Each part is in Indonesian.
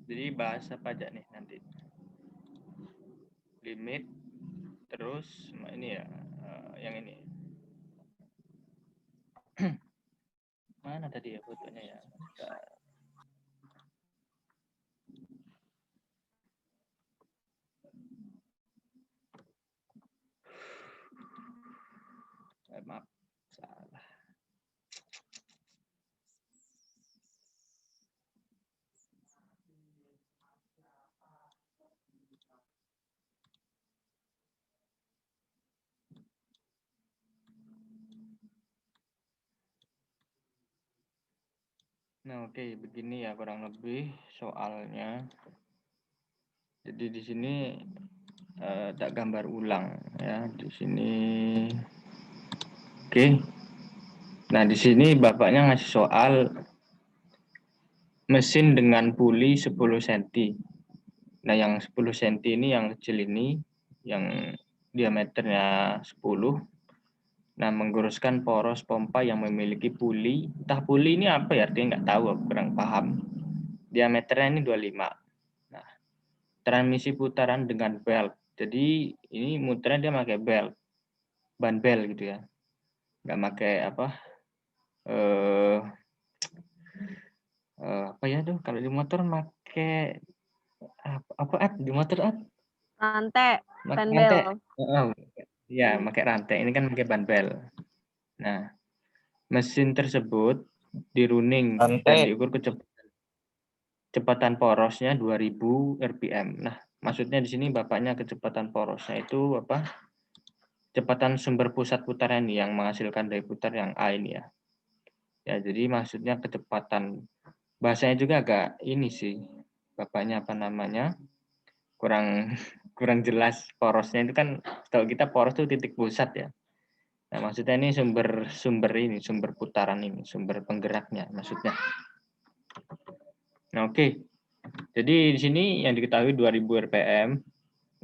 Jadi bahas apa aja nih nanti? Limit, terus ini ya, yang ini. Mana tadi ya fotonya ya? Maaf, salah. Nah, oke, begini ya kurang lebih soalnya. Jadi di sini tak gambar ulang ya di sini. Oke. Nah, di sini bapaknya ngasih soal mesin dengan puli 10 cm. Nah, yang 10 cm ini yang kecil ini yang diameternya 10. Nah, mengguruskan poros pompa yang memiliki puli. Entah puli ini apa ya, artinya nggak tahu, aku kurang paham. Diameternya ini 25. Nah, transmisi putaran dengan belt. Jadi ini muternya dia pakai belt, ban belt gitu ya. Nggak pakai apa? Apa ya tuh? Kalau di motor pakai apa di motor rantai, pakai ban rantai. bel. Ya, pakai rantai. Ini kan pakai ban belt. Nah, mesin tersebut diruning dan diukur kecepatan porosnya 2000 rpm. Nah, maksudnya di sini bapaknya kecepatan porosnya itu apa? Kecepatan sumber pusat putaran yang menghasilkan daya putar yang A ini ya. Ya, jadi maksudnya kecepatan, bahasanya juga agak ini sih. Bapaknya apa namanya? Kurang kurang jelas. Porosnya itu kan tahu kita poros itu titik pusat ya. Nah, maksudnya ini sumber putaran ini, sumber penggeraknya maksudnya. Nah, oke. Jadi di sini yang diketahui 2000 rpm.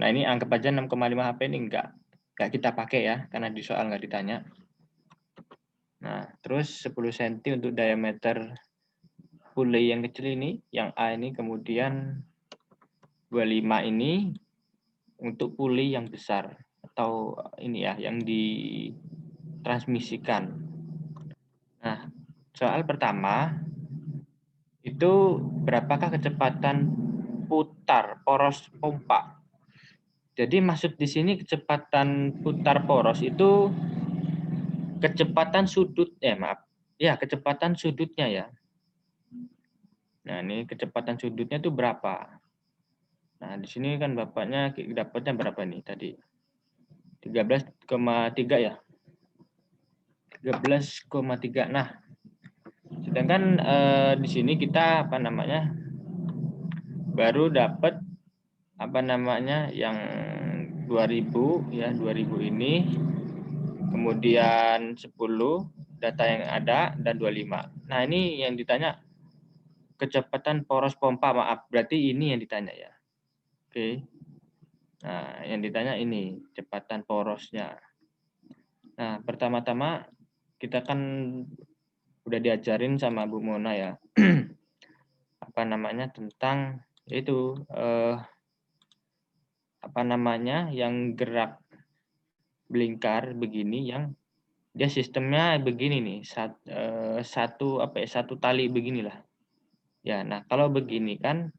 Nah, ini anggap aja 6,5 HP ini enggak kita pakai ya, karena di soal nggak ditanya. Nah, terus 10 cm untuk diameter puli yang kecil ini, yang A ini, kemudian 25 ini untuk puli yang besar atau ini ya, yang ditransmisikan. Nah, soal pertama itu berapakah kecepatan putar poros pompa? Jadi maksud di sini kecepatan putar poros itu kecepatan sudut, kecepatan sudutnya ya. Nah, ini kecepatan sudutnya itu berapa? Nah, di sini kan bapaknya dapatnya berapa nih tadi? 13,3 ya. 13,3. Nah, sedangkan di sini kita baru dapat yang 2000 ya, 2000 ini, kemudian 10 data yang ada dan 25. Nah, ini yang ditanya kecepatan poros pompa, maaf, berarti ini yang ditanya ya. Oke. Nah, yang ditanya ini kecepatan porosnya. Nah, pertama-tama kita kan udah diajarin sama Bu Mona ya. Tentang itu yang gerak belingkar begini, yang dia sistemnya begini nih, satu tali beginilah. Ya, nah kalau begini kan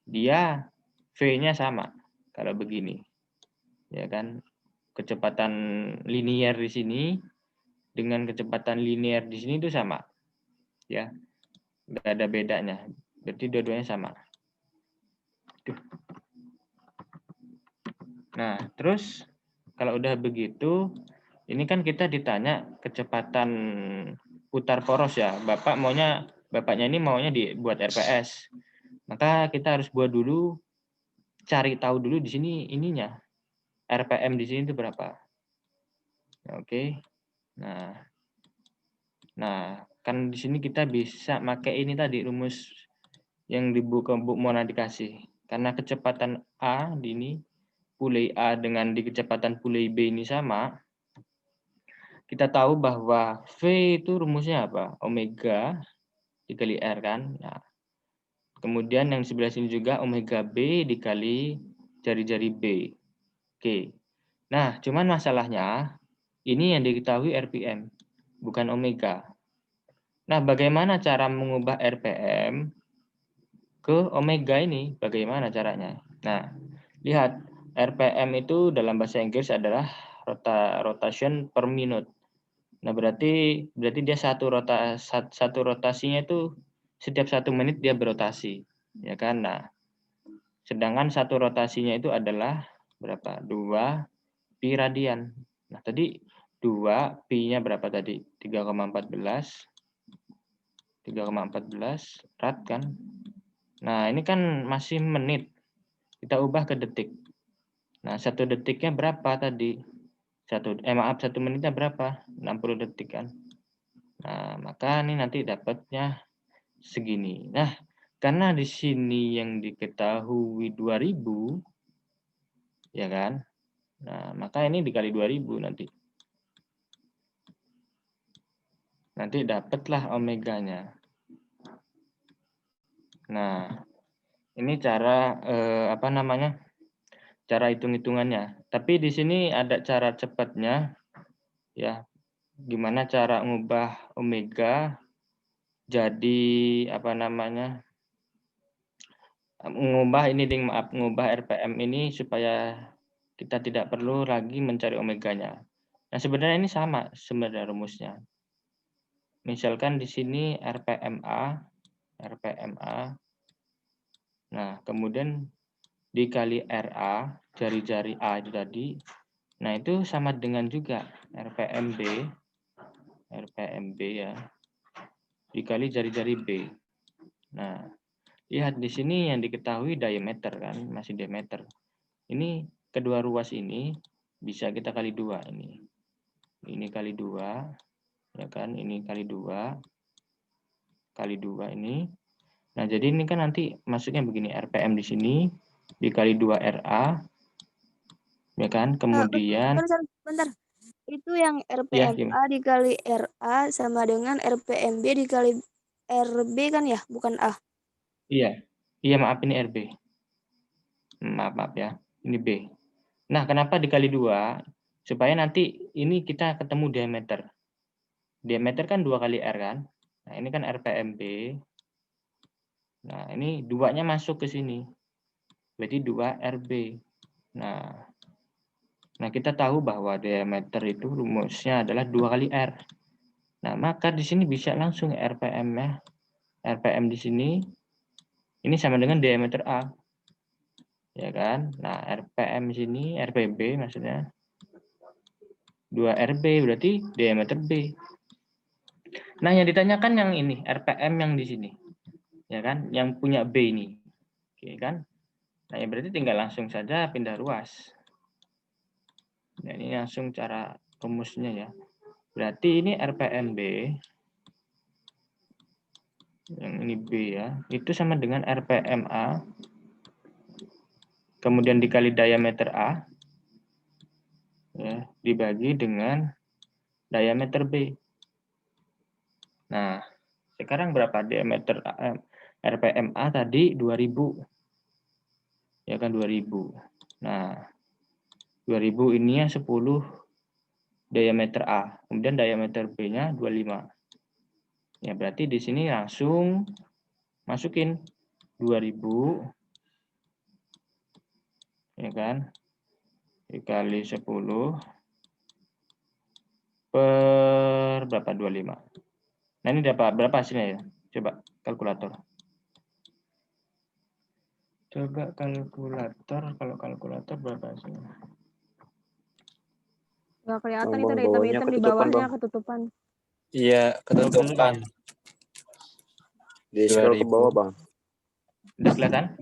dia V-nya sama kalau begini. Ya kan? Kecepatan linier di sini dengan kecepatan linier di sini itu sama. Ya. Nggak ada bedanya. Berarti dua-duanya sama. Nah, terus kalau udah begitu, ini kan kita ditanya kecepatan putar poros ya. Bapaknya ini maunya dibuat RPS. Maka kita harus cari tahu dulu di sini ininya. RPM di sini itu berapa? Oke. Nah, kan di sini kita bisa pakai ini tadi rumus yang di buku Bu Mona dikasih. Karena kecepatan A di ini, puli A dengan di kecepatan puli B ini sama, kita tahu bahwa V itu rumusnya apa? Omega dikali R kan. Nah, kemudian yang sebelah sini juga omega B dikali jari-jari B. Oke. Nah, cuman masalahnya ini yang diketahui RPM, bukan omega. Nah, bagaimana cara mengubah RPM ke omega ini? Bagaimana caranya? Nah, lihat, RPM itu dalam bahasa Inggris adalah rotation per minute. Nah, berarti dia satu rotasinya itu setiap 1 menit dia berotasi, ya kan? Nah, sedangkan satu rotasinya itu adalah berapa? 2 pi radian. Nah, tadi 2 pi-nya berapa tadi? 3,14 rad kan? Nah, ini kan masih menit. Kita ubah ke detik. Nah, 1 detiknya berapa tadi? 1 menitnya berapa? 60 detik kan? Nah, maka ini nanti dapatnya segini. Nah, karena di sini yang diketahui 2000, ya kan? Nah, maka ini dikali 2000 nanti. Nanti dapatlah omeganya. Nah, ini cara cara hitung-hitungannya. Tapi di sini ada cara cepatnya, ya. Gimana cara mengubah omega jadi mengubah RPM ini supaya kita tidak perlu lagi mencari omeganya. Nah, sebenarnya ini sama sebenarnya rumusnya. Misalkan di sini RPMA. Nah, kemudian dikali RA, jari-jari A itu tadi. Nah, itu sama dengan juga RPMB ya, dikali jari-jari B. Nah, lihat di sini yang diketahui diameter kan, masih diameter. Ini kedua ruas ini bisa kita kali 2 ini. Ini kali 2, ya kan? Ini kali 2 ini. Nah, jadi ini kan nanti masuknya begini, RPM di sini dikali 2 RA, ya kan? Kemudian bentar. Itu yang ya, RPMA dikali RA sama dengan RPMB dikali RB kan ya, bukan A. Iya, maaf ini RB. Maaf ya, ini B. Nah, kenapa dikali 2? Supaya nanti ini kita ketemu diameter. Diameter kan 2 kali R kan? Nah, ini kan RPMB. Nah, ini 2-nya masuk ke sini. Berarti 2 RB. Nah, kita tahu bahwa diameter itu rumusnya adalah 2 kali R. Nah, maka di sini bisa langsung RPM-nya. RPM di sini ini sama dengan diameter A. Ya kan? Nah, RPM di sini, RPB maksudnya 2 RB berarti diameter B. Nah, yang ditanyakan yang ini, RPM yang di sini. Ya kan? Yang punya B ini. Oke kan? Nah, ya berarti tinggal langsung saja pindah ruas. Nah, ini langsung cara rumusnya ya. Berarti ini RPM B. Yang ini B ya. Itu sama dengan RPM A. Kemudian dikali diameter A. Ya, dibagi dengan diameter B. Nah, sekarang berapa diameter RPMA tadi 2000. Ya kan 2000. Nah, 2000 ini ya 10 diameter A. Kemudian diameter B-nya 25. Ya, berarti di sini langsung masukin 2000 ya kan? Dikali 10 per berapa 25. Nah, ini dapat berapa hasilnya ya? Coba kalkulator. Kalau kalkulator berapa hasilnya? Nggak kelihatan itu ada hitam-hitam di bawahnya ketutupan. Iya, ketutupan. Di scroll ke bawah, Bang. Udah kelihatan?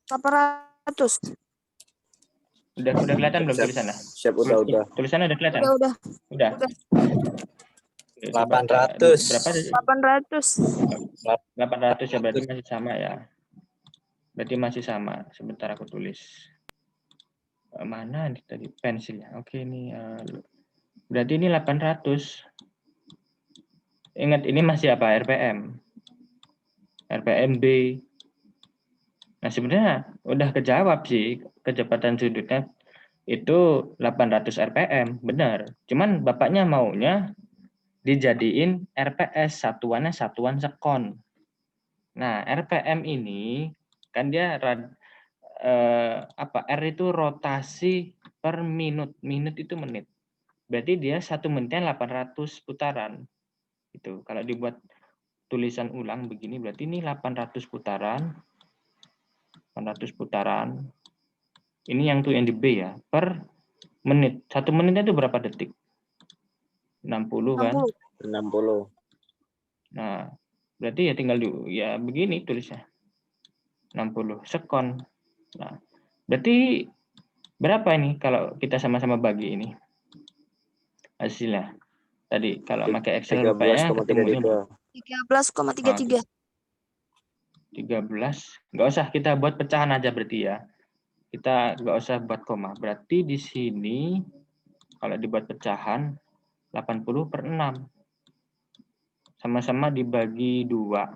800. Udah kelihatan belum tulisannya? Siap, udah. Tulisannya udah kelihatan? Udah. 800. Berapa? 800 ya, berarti masih sama ya. Berarti masih sama. Sebentar aku tulis. Mana tadi pensilnya? Oke, ini berarti ini 800. Ingat ini masih apa? RPM. RPM B. Nah, sebenarnya udah kejawab sih kecepatan sudutnya itu 800 rpm, benar. Cuman bapaknya maunya dijadiin RPS, satuannya satuan sekon. Nah, RPM ini kan dia R itu rotasi per minut. Minut itu menit. Berarti dia 1 menitnya 800 putaran. Itu kalau dibuat tulisan ulang begini berarti ini 800 putaran. 800 putaran. Ini yang tuh yang di B ya, per menit. 1 menitnya itu berapa detik? 60 kan? 60. 60. Nah, berarti ya tinggal ya begini tulisnya. 60 sekon. Nah, berarti berapa ini kalau kita sama-sama bagi ini hasilnya? Tadi kalau pakai Excel rupanya ketemunya 13,33. 13. Nggak usah kita buat pecahan aja berarti ya. Kita nggak usah buat koma. Berarti di sini kalau dibuat pecahan 80/6. Sama-sama dibagi 2.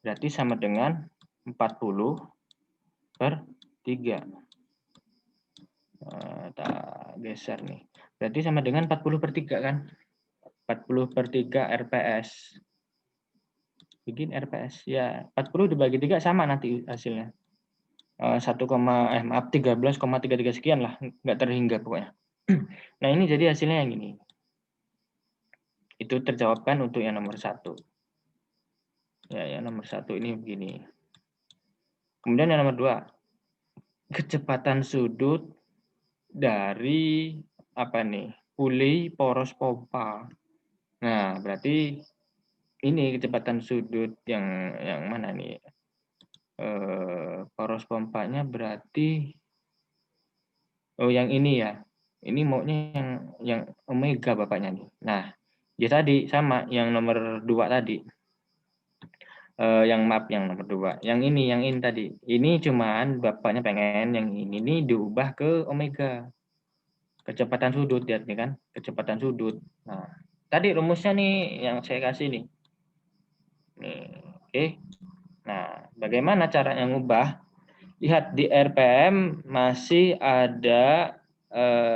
Berarti sama dengan 40/3. Kita geser nih. Berarti sama dengan 40/3 kan? 40/3 RPS. Bikin RPS. Ya, 40 dibagi 3 sama nanti hasilnya. 13,33 sekian lah. Nggak terhingga pokoknya. Nah, ini jadi hasilnya yang ini. Itu terjawabkan untuk yang nomor 1. Ya, yang nomor 1 ini begini. Kemudian yang nomor 2. Kecepatan sudut dari apa nih? Puli poros pompa. Nah, berarti ini kecepatan sudut yang mana nih? Poros pompanya berarti yang ini ya. Ini maunya yang omega bapaknya nih. Nah, ya tadi sama yang nomor 2 tadi. Yang nomor 2. Yang ini tadi. Ini cuman bapaknya pengen yang ini nih diubah ke omega. Kecepatan sudut lihat nih kan, kecepatan sudut. Nah, tadi rumusnya nih yang saya kasih nih. Nih, oke. Nah, bagaimana caranya ngubah? Lihat di RPM masih ada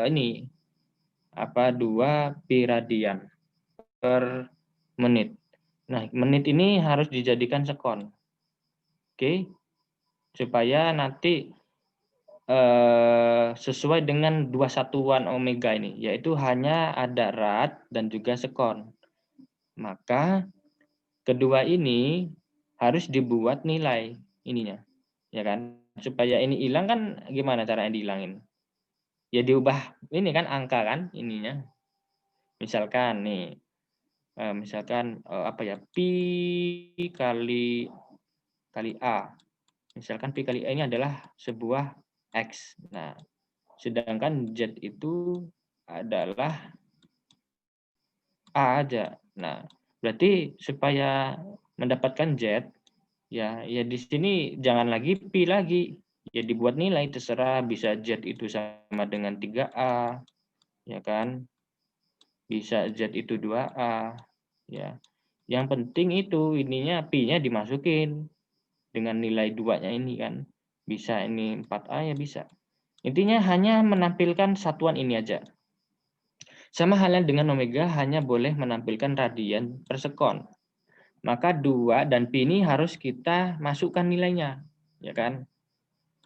ini 2 pi radian per menit. Nah, menit ini harus dijadikan sekon. Oke. Supaya nanti sesuai dengan 2 satuan omega ini, yaitu hanya ada rad dan juga sekon. Maka kedua ini harus dibuat nilai ininya, ya kan? Supaya ini hilang kan gimana caranya dihilangin? Ya diubah ini kan angka kan ininya. Misalkan nih, pi kali A. Misalkan pi kali A ini adalah sebuah X. Nah, sedangkan Z itu adalah A aja. Nah, berarti supaya mendapatkan Z, ya di sini jangan lagi pi lagi. Ya dibuat nilai terserah, bisa Z itu sama dengan 3A, ya kan? Bisa Z itu 2A, ya. Yang penting itu ininya pi-nya dimasukin dengan nilai 2-nya ini kan. Bisa ini 4A ya bisa. Intinya hanya menampilkan satuan ini aja. Sama halnya dengan omega hanya boleh menampilkan radian per sekon. Maka 2 dan pi ini harus kita masukkan nilainya, ya kan?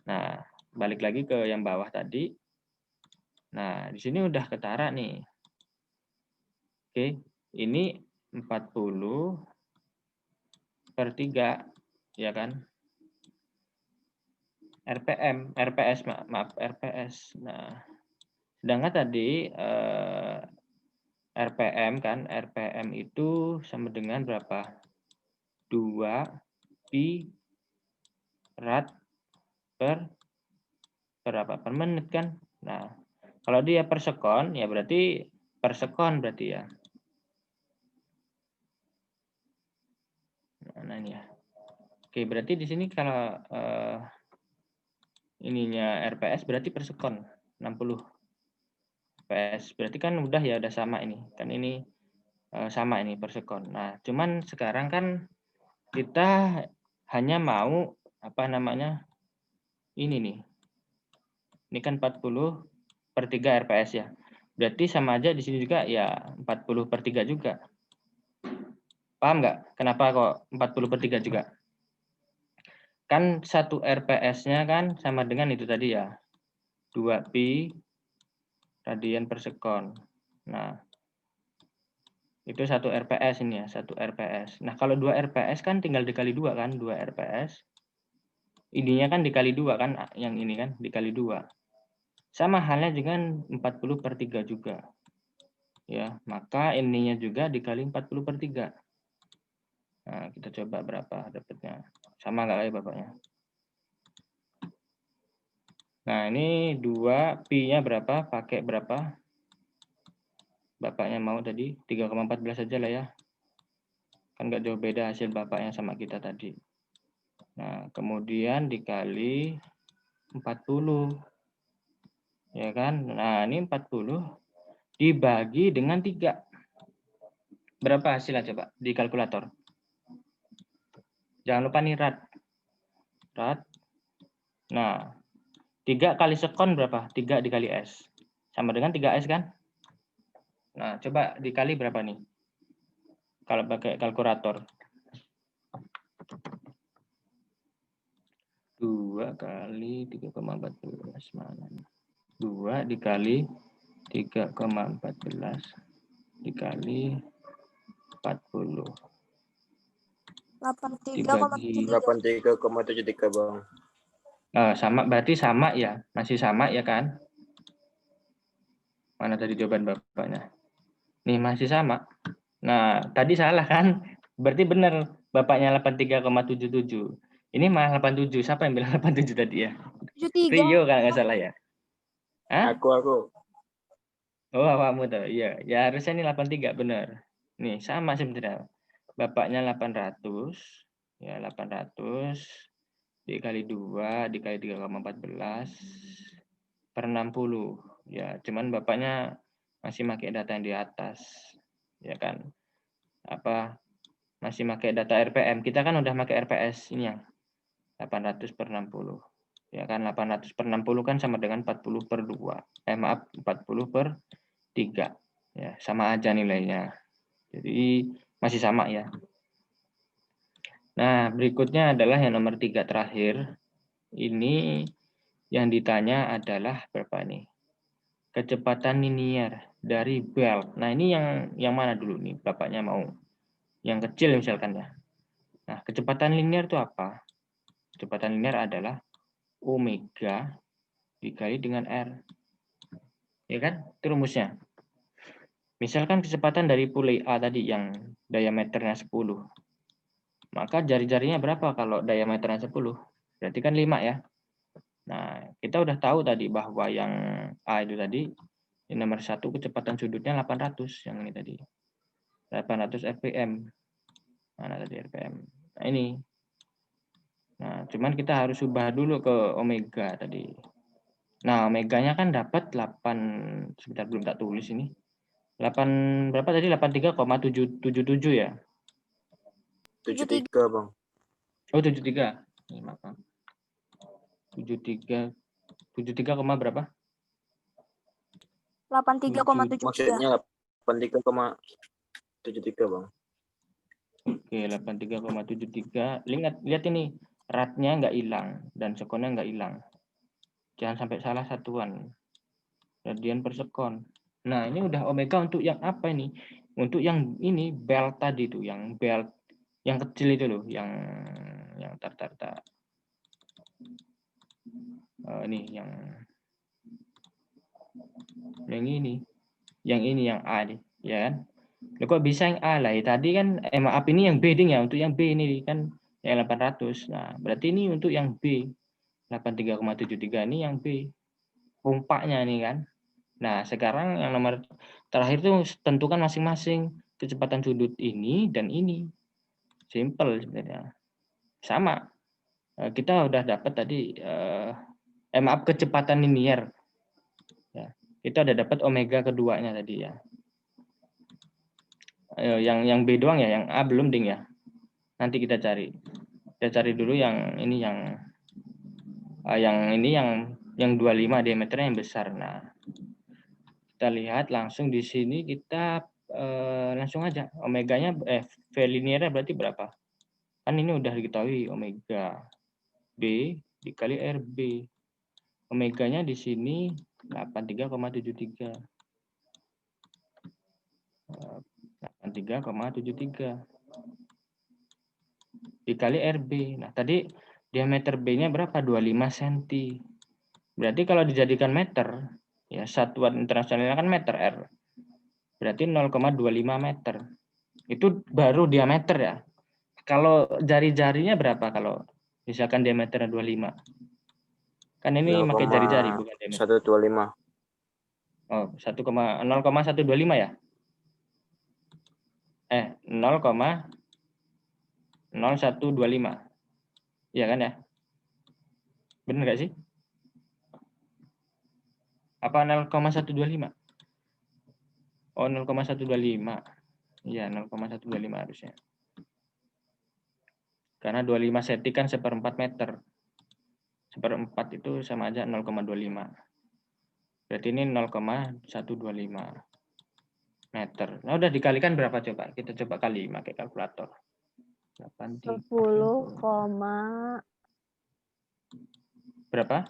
Nah, balik lagi ke yang bawah tadi. Nah, di sini udah ketara nih. Oke, ini 40/3, ya kan? RPS. Nah, sedangkan tadi RPM itu sama dengan berapa? 2 pi rad per berapa? Per menit kan? Nah, kalau dia per sekon ya berarti per sekon berarti ya. Nah, ini ya. Oke, berarti di sini kalau ininya RPS berarti per sekon 60 PS. Berarti kan udah sama ini. Kan ini sama ini per sekon. Nah, cuman sekarang kan kita hanya mau ini nih. Ini kan 40/3 RPS ya. Berarti sama aja di sini juga ya 40/3 juga. Paham nggak? Kenapa kok 40/3 juga? Kan 1 RPS-nya kan sama dengan itu tadi ya. 2pi radian per sekon. Nah, itu 1 RPS ini ya, 1 RPS. Nah, kalau 2 RPS kan tinggal dikali 2 kan, 2 RPS. Ininya kan dikali 2 kan, yang ini kan dikali 2. Sama halnya dengan 40/3 juga. Ya, maka ininya juga dikali 40/3. Nah, kita coba berapa dapatnya. Sama nggak ya bapaknya? Nah, ini 2 pi-nya berapa? Pakai berapa? Bapaknya mau tadi 3,14 aja lah ya. Kan nggak jauh beda hasil bapaknya sama kita tadi. Nah, kemudian dikali 40. Ya kan? Nah, ini 40 dibagi dengan 3. Berapa hasilnya coba di kalkulator? Jangan lupa nih rad. Nah, 3 kali sekon berapa? 3 dikali S. Sama dengan 3S kan? Nah, coba dikali berapa nih? Kalau pakai kalkulator. 2 kali 3,14 mana? 2 dikali 3,14 dikali 40 dibagi 83,73 Bang. sama, berarti sama ya, masih sama ya kan? Mana tadi jawaban bapaknya? Nih masih sama. Nah tadi salah kan? Berarti benar bapaknya 83,77. Ini malah 87. Siapa yang bilang 87 tadi ya? 73. Rio kalau nggak salah ya. Hah? Aku. Oh, awakmu tuh. Iya, ya harusnya ini 83 benar. Nih, sama sebenarnya. Bapaknya 800, ya 800 dikali 2 dikali 3,14 per 60. Ya, cuman bapaknya masih pakai data yang di atas. Ya kan? Apa masih pakai data RPM. Kita kan udah pakai RPS ini yang 800 per 60. Ya kan 800 per 60 kan sama dengan 40 per 2. Maaf, 40 per 3. Ya, sama aja nilainya. Jadi masih sama ya. Nah, berikutnya adalah yang nomor 3 terakhir. Ini yang ditanya adalah berapa nih? Kecepatan linier dari belt. Nah, ini yang mana dulu nih? Bapaknya mau yang kecil misalkan ya. Nah, kecepatan linier itu apa? Kecepatan linier adalah omega dikali dengan R. Ya kan? Itu rumusnya. Misalkan kecepatan dari pulai A tadi yang diameternya 10. Maka jari-jarinya berapa kalau diameternya 10? Berarti kan 5 ya. Nah, kita udah tahu tadi bahwa yang A itu tadi, yang nomor 1 kecepatan sudutnya 800. Yang ini tadi. 800 rpm. Mana tadi rpm? Nah, ini. Nah, cuman kita harus ubah dulu ke omega tadi. Nah, omeganya kan dapat 8, sebentar belum tak tulis ini. 8 berapa tadi? 83,777 ya. 73 Bang. Oh, 73. Ini maaf. 73 berapa? 83,73. Maksudnya 83,73 Bang. Oke, 83,73. Lihat ini, ratnya nggak hilang dan sekonnya nggak hilang. Jangan sampai salah satuan. Radian per sekon. Nah, ini udah omega untuk yang apa ini? Untuk yang ini belt tadi tuh, yang belt yang kecil itu loh, yang tar. Ini yang ini, yang A nih, ya kan? Loh, kok bisa yang A lah? Ya, tadi kan maaf ini yang B ding ya, untuk yang B ini kan yang 800. Nah, berarti ini untuk yang B. 83,73 ini yang B. Pumpaknya nih kan. Nah, sekarang yang nomor terakhir tuh tentukan masing-masing kecepatan sudut ini dan ini. Simple sebenarnya. Sama. Kita udah dapat tadi maaf kecepatan linier. Ya, kita udah dapat omega keduanya tadi ya. Yang B doang ya, yang A belum ding ya. Nanti kita cari. Kita cari dulu yang ini, yang Yang ini yang 25 diameternya yang besar. Nah, kita lihat langsung di sini kita langsung aja omeganya V liniernya berarti berapa? Kan ini udah diketahui omega B dikali RB. Omeganya di sini 83,73. 83,73 dikali RB. Nah, tadi diameter B-nya berapa? 25 cm. Berarti kalau dijadikan meter, ya satuan internasionalnya kan meter R. Berarti 0,25 meter. Itu baru diameter ya. Kalau jari-jarinya berapa kalau misalkan diameternya 25? Kan ini pakai jari-jari bukan diameter. 125. Oh, 0,125 ya? 0,0125. Iya kan ya? Benar nggak sih? Apa 0,125? Oh, 0,125. Iya, 0,125 harusnya. Karena 25 cm kan 1/4 meter. 1/4 itu sama aja 0,25. Berarti ini 0,125 meter. Nah, udah dikalikan berapa coba? Kita coba kali pakai kalkulator. 10, berapa?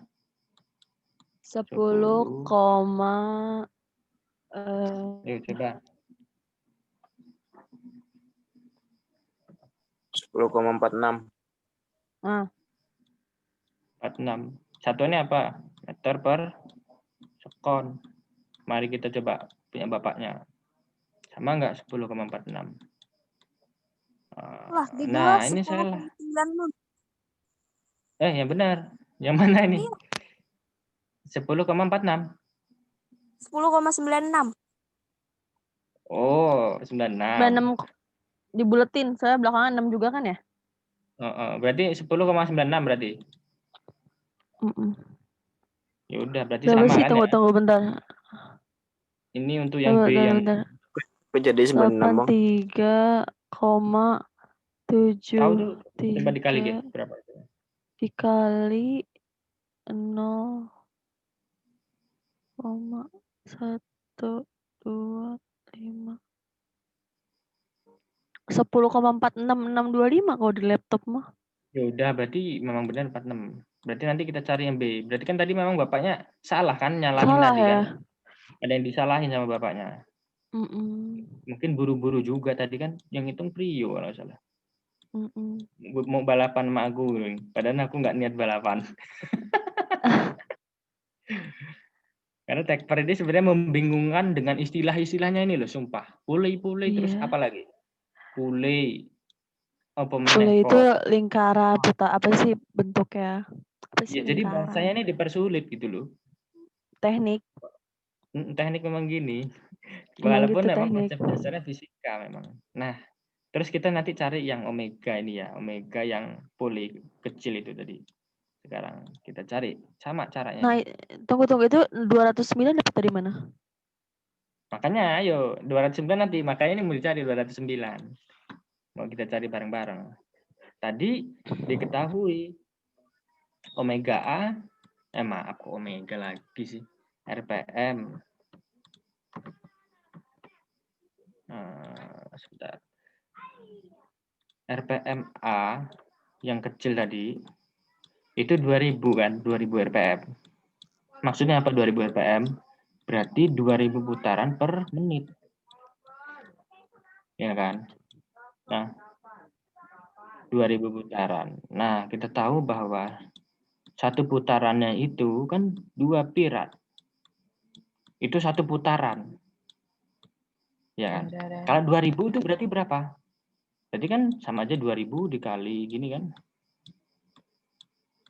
10, Yuk coba. 10,46. 46. Satuannya apa? Meter per sekon. Mari kita coba punya bapaknya. Sama nggak 10,46? Lah, Nah, ini salah. 10,96. Yang benar. Yang mana ini? 10,46. 10,96. Oh, 96. 96 dibuletin, saya belakangan 6 juga kan ya? Berarti 10,96 berarti. Ya udah, berarti Berapa sama sih? kan ya? Tunggu bentar. Ini untuk yang B yang Kok jadi 96, Bang? 83,73 tahu tuh. Coba dikali gitu. Berapa itu? dikali 0,125 10,46625 kalau di laptop mah. Ya udah, berarti memang benar 46. Berarti nanti kita cari yang B. Berarti kan tadi memang bapaknya salah kan, nyalahin Salah tadi ya? kan. Ada yang disalahin sama bapaknya. Mungkin buru-buru juga tadi kan, yang hitung Prio kalau nggak salah. Mau balapan sama aku, padahal aku nggak niat balapan. Karena tekper ini sebenarnya membingungkan dengan istilah-istilahnya ini loh, sumpah. Pulei terus apa lagi? Pulei. Pulei itu lingkaran apa sih bentuknya? Apa sih Ya, jadi lingkaran? bahasanya ini dipersulit gitu loh. Teknik. Teknik memang gini. Emang Walaupun gitu memang teknik. konsep dasarnya fisika memang. Nah, terus kita nanti cari yang omega ini ya, omega yang pulei kecil itu tadi. Sekarang kita cari sama caranya. Nah, tunggu itu 209 dapat dari mana? Makanya ayo 209 nanti, makanya ini mau dicari 209. Mau kita cari bareng-bareng. Tadi diketahui omega A, maaf kok omega lagi sih, RPM. Sebentar. RPM A yang kecil tadi itu 2000 kan, 2000 RPM. Maksudnya apa 2000 RPM? Berarti 2000 putaran per menit. Ya kan? Nah, 2000 putaran. Nah, kita tahu bahwa satu putarannya itu kan 2 pi rad. Itu satu putaran. Ya kan? Kalau 2000 itu berarti berapa? Berarti kan sama aja 2000 dikali gini kan?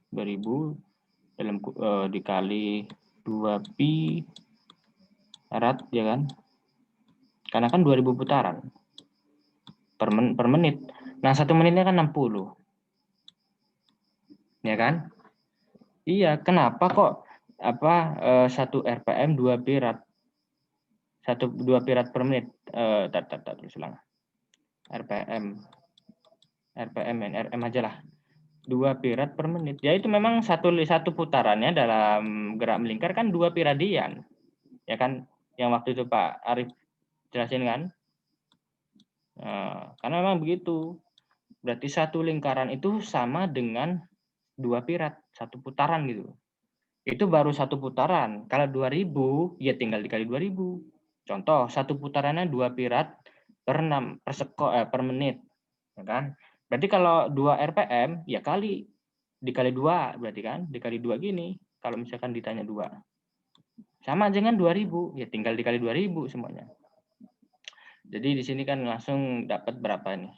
2000 dikali 2 pi rad ya kan? Karena kan 2000 putaran per menit. Nah, 1 menitnya kan 60. Ya kan? Iya, kenapa kok 1 RPM 2 pi rad? 2 pi rad per menit. Terus ulang. RPM NRM aja lah. 2 pirad per menit. Ya itu memang satu putarannya dalam gerak melingkar kan 2 piradian. Ya kan? Yang waktu itu Pak Arif jelasin kan? Nah, karena memang begitu. Berarti satu lingkaran itu sama dengan 2 pirad, satu putaran gitu. Itu baru satu putaran. Kalau 2000, ya tinggal dikali 2000. Contoh, satu putarannya 2 pirad per 6 per menit. Ya kan? Berarti kalau 2 RPM, ya dikali 2 berarti kan? Dikali 2 gini. Kalau misalkan ditanya 2. Sama dengan 2000, ya tinggal dikali 2000 semuanya. Jadi di sini kan langsung dapat berapa nih?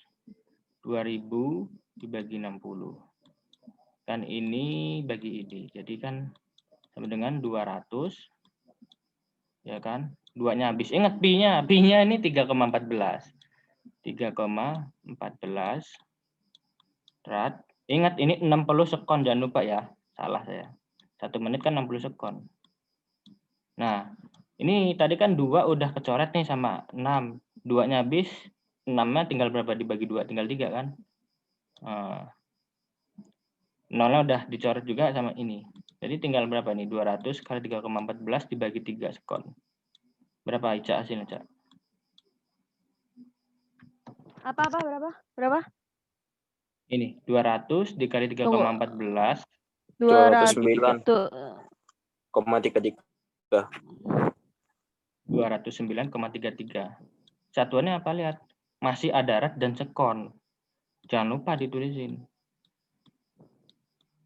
2000 dibagi 60. Kan ini bagi ini. Jadi kan sama dengan 200. Ya kan? 2-nya habis. Ingat pi-nya. Pi-nya ini 3,14. 3,14 rad. Ingat ini 60 sekon, jangan lupa ya. Salah saya. 1 menit kan 60 sekon. Nah, ini tadi kan 2 udah kecoret nih sama 6. 2-nya habis, 6-nya tinggal berapa dibagi 2? Tinggal 3 kan? 0-nya udah dicoret juga sama ini. Jadi tinggal berapa nih? 200 kali 3,14 dibagi 3 sekon. Berapa Ica hasilnya, Cak? Berapa? Ini 200 dikali 3,14. 209,33. 209,33. Satuannya apa lihat? Masih ada rad dan sekon. Jangan lupa ditulisin.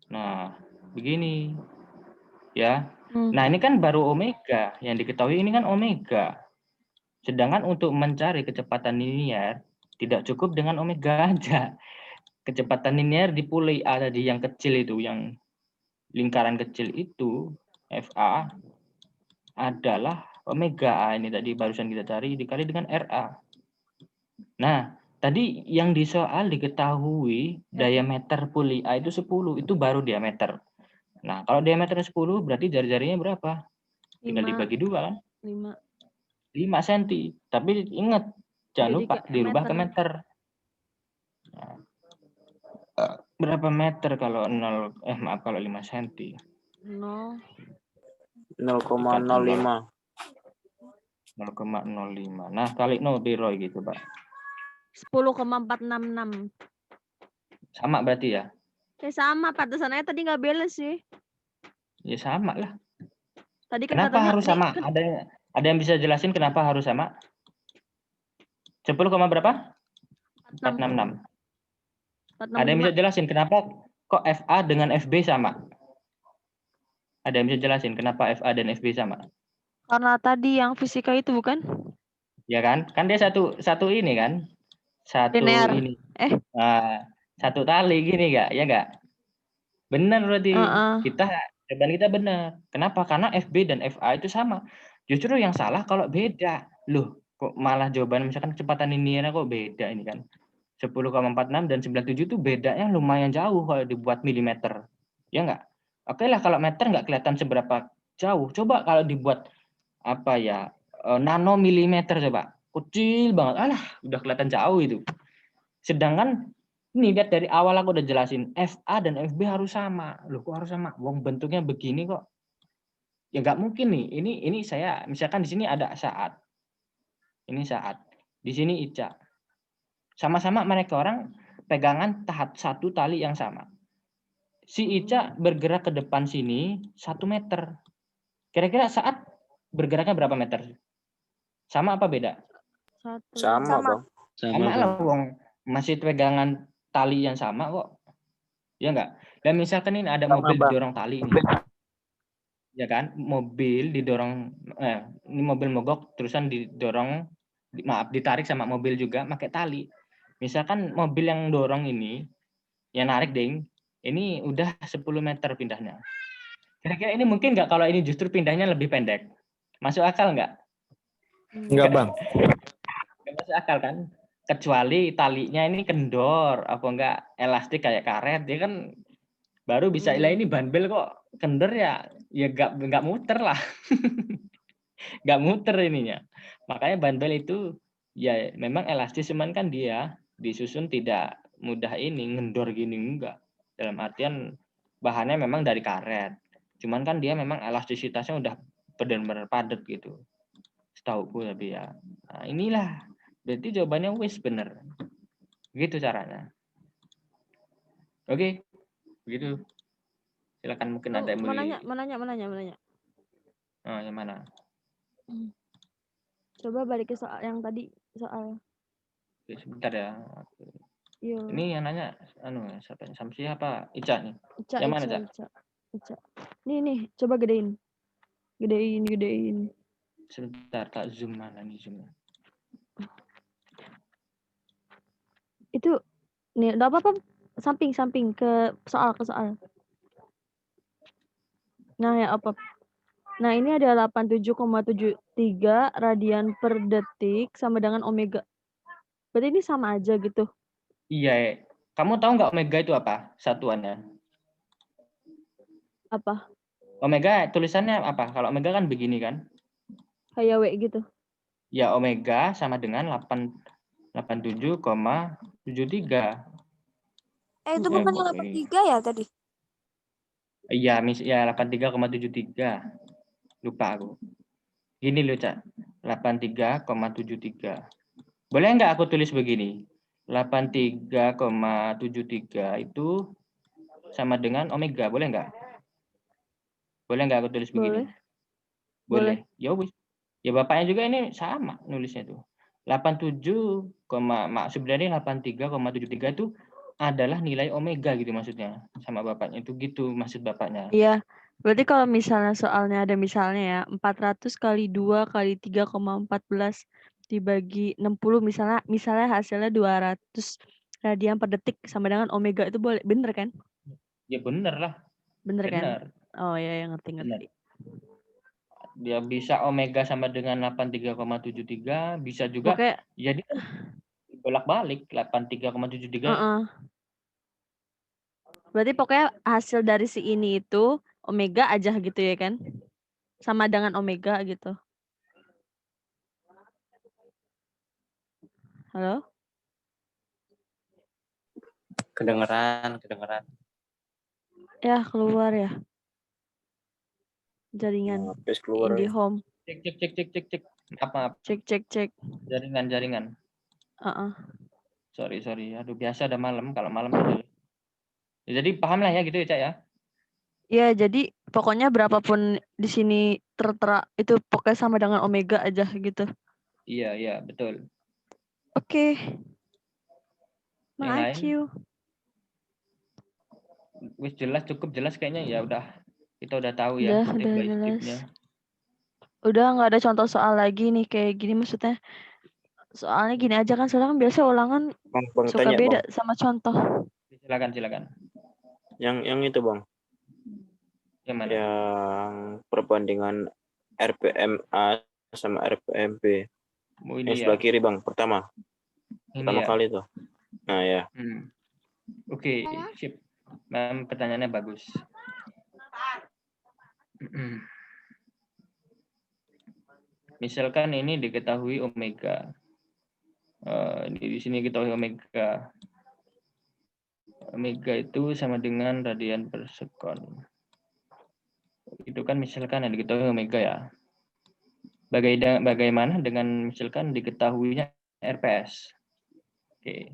Nah, begini. Ya. Nah, ini kan baru omega. Yang diketahui ini kan omega. Sedangkan untuk mencari kecepatan linier tidak cukup dengan omega aja. Kecepatan linier di puli A tadi yang kecil itu, yang lingkaran kecil itu, FA adalah omega A ini tadi barusan kita cari dikali dengan RA. Nah, tadi yang di soal diketahui diameter puli A itu 10, itu baru diameter. Nah, kalau diameternya 10 berarti jari-jarinya berapa? Tinggal dibagi 2 kan? 5 cm. Tapi ingat, jangan lupa dirubah ke meter. Nah, berapa meter kalau 0 kalau 5 cm? 0,05. 0,05. Nah, kali biro gitu, Pak. 10,466. Sama berarti ya? Sama, pantesan aja tadi nggak balance sih. Ya sama lah. Tadi kan kenapa harus sama? Ada yang bisa jelasin kenapa harus sama? 10, berapa? 466. Ada yang bisa jelasin kenapa kok FA dengan FB sama? Ada yang bisa jelasin kenapa FA dan FB sama? Karena tadi yang fisika itu bukan? Ya kan? Kan dia satu ini kan? Satu linear. ini. Satu tali gini enggak? Ya enggak? Benar berarti. Jawaban kita benar. Kenapa? Karena FB dan FA itu sama. Justru yang salah kalau beda. Loh, kok malah jawaban misalkan kecepatan linearnya kok beda ini kan? 10,46 dan 97 itu bedanya lumayan jauh kalau dibuat milimeter. Ya enggak? Oke lah kalau meter enggak kelihatan seberapa jauh. Coba kalau dibuat nanomilimeter coba. Kecil banget. Alah, udah kelihatan jauh itu. Sedangkan ini lihat dari awal aku udah jelasin FA dan FB harus sama. Loh, kok harus sama? Wong bentuknya begini kok. Ya enggak mungkin nih. Ini saya misalkan di sini ada saat. Ini saat. Di sini Ica. Sama-sama mereka orang pegangan satu tali yang sama. Si Ica bergerak ke depan sini 1 meter. Kira-kira saat bergeraknya berapa meter? Sama apa beda? Sama, Bang. Sama lah, Wong. Masih pegangan tali yang sama kok. Ya enggak? Dan misalkan ini ada mobil didorong tali ini. Ya kan? Mobil didorong, ini mobil mogok terusan ditarik sama mobil juga pakai tali. Misalkan mobil yang dorong ini, yang narik ding, ini udah 10 meter pindahnya. Kira-kira ini mungkin nggak kalau ini justru pindahnya lebih pendek? Masuk akal nggak? Enggak, Bang. Nggak masuk akal kan? Kecuali talinya ini kendor, apa enggak elastik kayak karet, dia kan baru bisa ini bandbel kok kendor ya nggak muter lah. Nggak muter ininya. Makanya bandbel itu ya memang elastis, cuman kan dia disusun tidak mudah ini ngendor gini enggak. Dalam artian bahannya memang dari karet. Cuman kan dia memang elastisitasnya udah benar-benar padat gitu. Setauku tapi ya. Nah, inilah. Berarti jawabannya wis bener. Gitu caranya. Oke. Begitu. Silakan mungkin ada yang mau Menanya. Oh, yang mana? Coba balik ke soal yang tadi, soal. Oke, sebentar ya. Iya. Ini yang nanya siapa? Samsi apa? Ica nih. Ica. Yang mana, Cak? Ica. Nih, coba gedein. Gedein. Sebentar, tak zoom mana nih zoomnya? Itu nih, enggak apa-apa. Samping ke soal. Nah, ya apa? Nah, ini ada 87,73 radian per detik sama dengan omega. Berarti ini sama aja gitu. Iya. Kamu tahu nggak omega itu apa? Satuannya. Apa? Omega tulisannya apa? Kalau omega kan begini kan? Kayak W gitu. Ya, omega sama dengan 87,73. Itu bukannya 83 ya tadi? Iya, ya 83,73. Lupa aku. Gini loh, Cak. 83,73. Boleh nggak aku tulis begini? 83,73 itu sama dengan omega, boleh nggak? Boleh nggak aku tulis begini? Boleh. Ya wis. Ya bapaknya juga ini sama nulisnya tuh. 87, sebenarnya 83,73 itu adalah nilai omega gitu maksudnya sama bapaknya itu gitu maksud bapaknya. Iya. Berarti kalau misalnya soalnya ada misalnya ya 400 kali 2 kali 3,14 dibagi 60 misalnya hasilnya 200 radian per detik sama dengan omega itu boleh, bener kan? Ya bener lah. Bener kan? Bener. Oh ya, ngerti. Dia bisa omega sama dengan 83,73, bisa juga Pokoknya, jadi bolak-balik 83,73. berarti pokoknya hasil dari si ini itu omega aja gitu ya kan? Sama dengan omega gitu. Halo? Kedengeran. Ya, keluar ya. Jaringan. Habis keluar. IndiHome. Cek. Apa? Cek. Jaringan. Sorry. Aduh, biasa ada malam. Kalau malam tuh. Ya, jadi paham lah ya gitu ya, Cak ya. Ya, jadi pokoknya berapapun di sini tertera itu pokoknya sama dengan omega aja gitu. Iya, betul. Oke. Yang lain? Makasih. Wis cukup jelas kayaknya ya udah. Kita udah tahu ya step by step-nya. Udah nggak ada contoh soal lagi nih kayak gini maksudnya. Soalnya gini aja kan soalnya kan biasa ulangan Bang, suka tanya, beda Bang. sama contoh. Silakan. Yang itu, Bang. Yang mana? Yang perbandingan RPMA sama RPMB. Ini yang sebelah kiri, Bang. Pertama kali tuh. Nah, ya. Oke, sip. Pertanyaannya bagus. Misalkan ini diketahui omega. Di sini diketahui omega. Omega itu sama dengan radian per sekon. Itu kan misalkan yang diketahui omega ya. Bagaimana dengan misalkan diketahuinya RPS? Oke.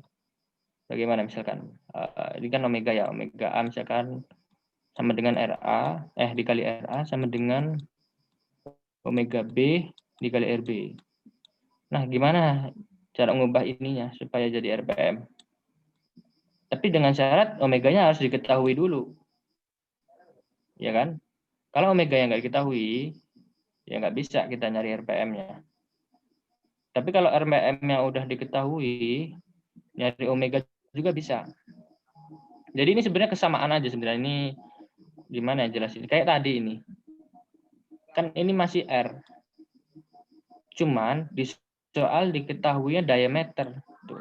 Bagaimana misalkan? Ini kan omega ya. Omega A misalkan sama dengan RA, dikali RA sama dengan omega B dikali RB. Nah, gimana cara mengubah ininya supaya jadi RPM? Tapi dengan syarat omeganya harus diketahui dulu. Ya kan? Kalau omega yang nggak diketahui, ya nggak bisa kita nyari RPM-nya. Tapi kalau RPM-nya udah diketahui, nyari omega juga bisa. Jadi ini sebenarnya kesamaan aja sebenarnya. Ini gimana ya jelasin? Kayak tadi ini. Kan ini masih R. Cuman di soal diketahuinya diameter. Tuh.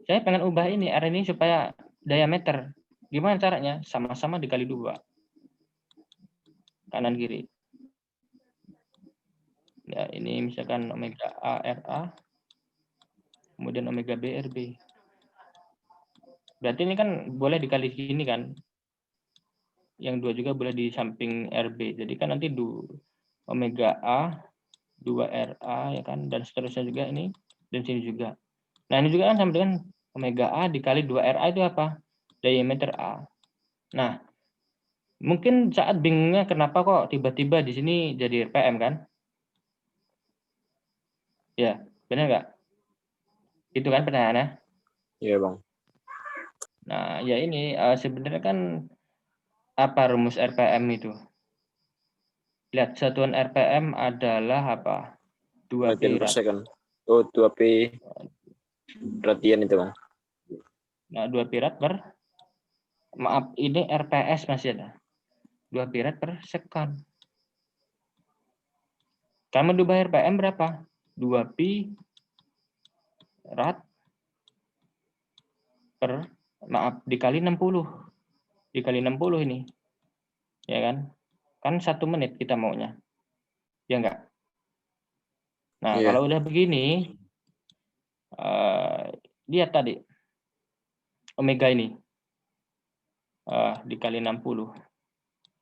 Saya pengen ubah ini R ini supaya diameter. Gimana caranya? Sama-sama dikali 2. Kanan kiri. Ya, ini misalkan omega A RA. Kemudian omega B RB. Berarti ini kan boleh dikali gini kan? yang 2 juga boleh di samping RB. Jadi kan nanti omega A 2RA ya kan, dan seterusnya juga ini, dan sini juga. Nah, ini juga kan sama dengan omega A dikali 2RA itu apa? Diameter A. Nah, mungkin saat bingungnya kenapa kok tiba-tiba di sini jadi RPM kan? Ya, benar nggak? Itu kan pertanyaannya. Iya, Bang. Nah, ya ini sebenarnya kan apa rumus RPM itu? Lihat, satuan RPM adalah apa? 2 Radian pi per rad. second. Oh, 2P radian itu, Bang. Nah, 2 pi rad per, maaf, ini RPS masih ada. 2 pi rad per second. Kamu ubah RPM berapa? 2 pi rad per, maaf, dikali 60. Dikali 60 ini. Ya kan? Kan 1 menit kita maunya. Ya enggak? Nah, Iya. kalau udah begini, lihat tadi. Omega ini. Dikali 60.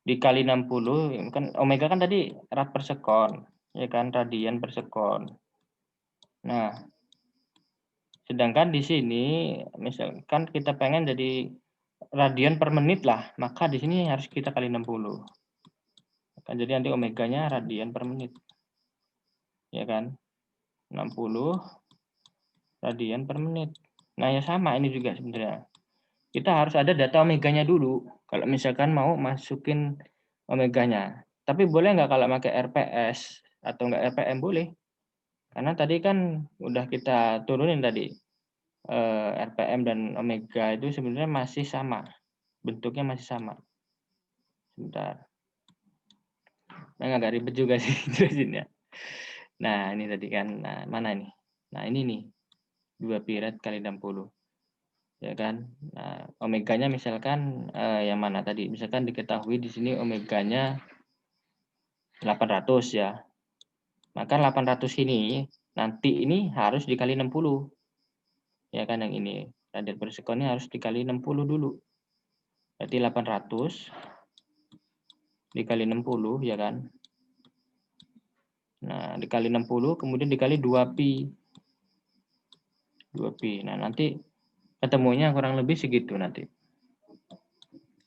Dikali 60, kan omega kan tadi rad per sekon. Ya kan? Radian per sekon. Nah, sedangkan di sini, misalkan kita pengen jadi radian per menit lah, maka di sini harus kita kali 60. Kan jadi nanti omeganya radian per menit. Ya kan? 60 radian per menit. Nah, ya sama ini juga sebenarnya. Kita harus ada data omeganya dulu. Kalau misalkan mau masukin omeganya. Tapi boleh nggak kalau pakai RPS atau nggak RPM boleh. Karena tadi kan udah kita turunin tadi. RPM dan omega itu sebenarnya masih sama. Bentuknya masih sama. Sebentar. Nah, agak ribet juga sih jelasinnya. Nah, ini tadi kan. Nah, mana ini? Nah, ini nih. 2 pi rad kali 60. Ya kan? Nah, omeganya misalkan yang mana tadi? Misalkan diketahui di sini omeganya 800 ya. Maka 800 ini nanti ini harus dikali 60. Ya kan yang ini. Radian per sekonnya harus dikali 60 dulu. Berarti 800 dikali 60 ya kan. Nah, dikali 60 kemudian dikali 2 pi. 2 pi. Nah, nanti ketemunya kurang lebih segitu nanti.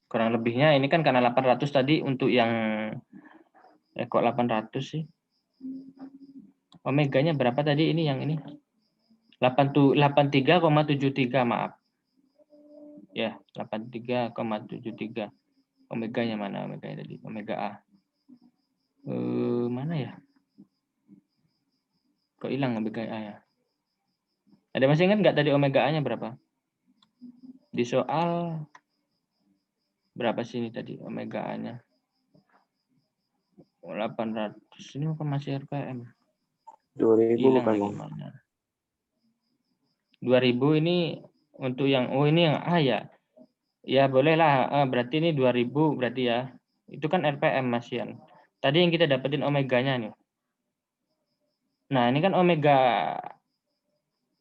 Kurang lebihnya ini kan karena 800 tadi untuk yang kok 800 sih. Omeganya berapa tadi ini yang ini? 83,73 maaf. Ya, 83,73. Omeganya mana omeganya tadi? Omega A. Mana ya? Kok hilang omega A ya? Ada masih ingat nggak tadi omega A-nya berapa? Di soal berapa sih ini tadi omega A-nya? 800. Ini apa masih RPM? 2000 Hilang bukan, lagi Bang. mana? 2000 ini untuk yang ini yang A ya. Ya bolehlah, berarti ini 2000 berarti ya. Itu kan RPM Mas Yan. Tadi yang kita dapetin omeganya nih. Nah, ini kan omega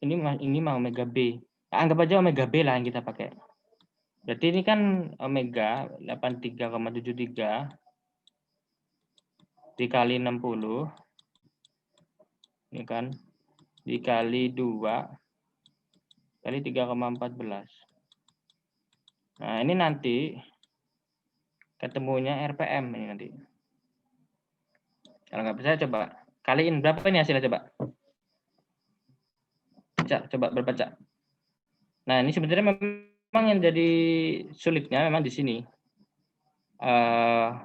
ini mah omega B. Nah, anggap aja omega B lah yang kita pakai. Berarti ini kan omega 83,73 dikali 60. Ini kan dikali 2 kali 3,14. Nah, ini nanti ketemunya RPM ini nanti. Kalau nggak percaya coba kaliin berapa ini hasilnya coba. Coba berbaca. Nah, ini sebenarnya memang yang jadi sulitnya memang di sini.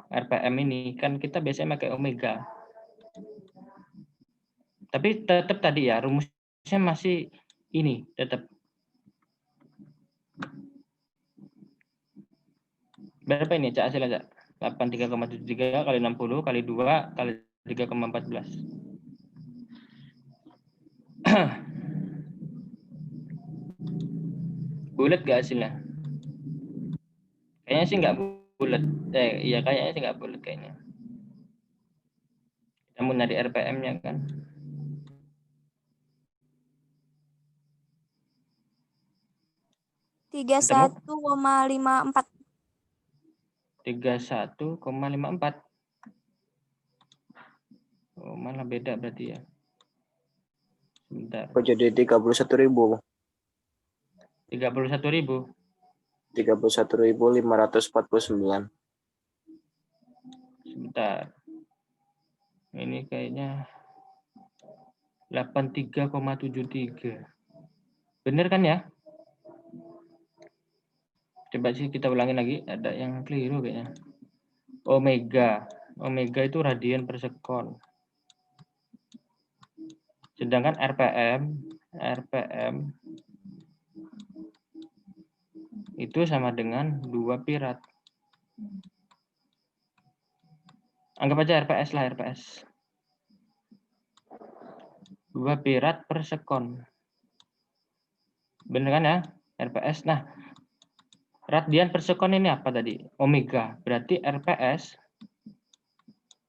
RPM ini kan kita biasanya pakai omega. Tapi tetap tadi ya rumusnya masih ini tetap. Berapa ini Cak hasilnya Cak? 83,73 kali 60 kali 2 kali 3,14. Bulat gak hasilnya? Kayaknya sih nggak bulat. Iya kayaknya sih nggak bulat kayaknya. Namun dari RPM-nya kan. Tiga 31,54. 31,54. Oh, malah beda berarti ya. Sebentar. Kok jadi 31.000? 31.000. 31.549. Sebentar. Ini kayaknya 83,73. Bener kan ya? Coba sih kita ulangi lagi. Ada yang keliru kayaknya. Omega. Omega itu radian per sekon. Sedangkan RPM itu sama dengan 2 pi rad. Anggap aja RPS lah, RPS. 2 pi rad per sekon. Bener kan ya? RPS. Nah, radian per sekon ini apa tadi? Omega. Berarti RPS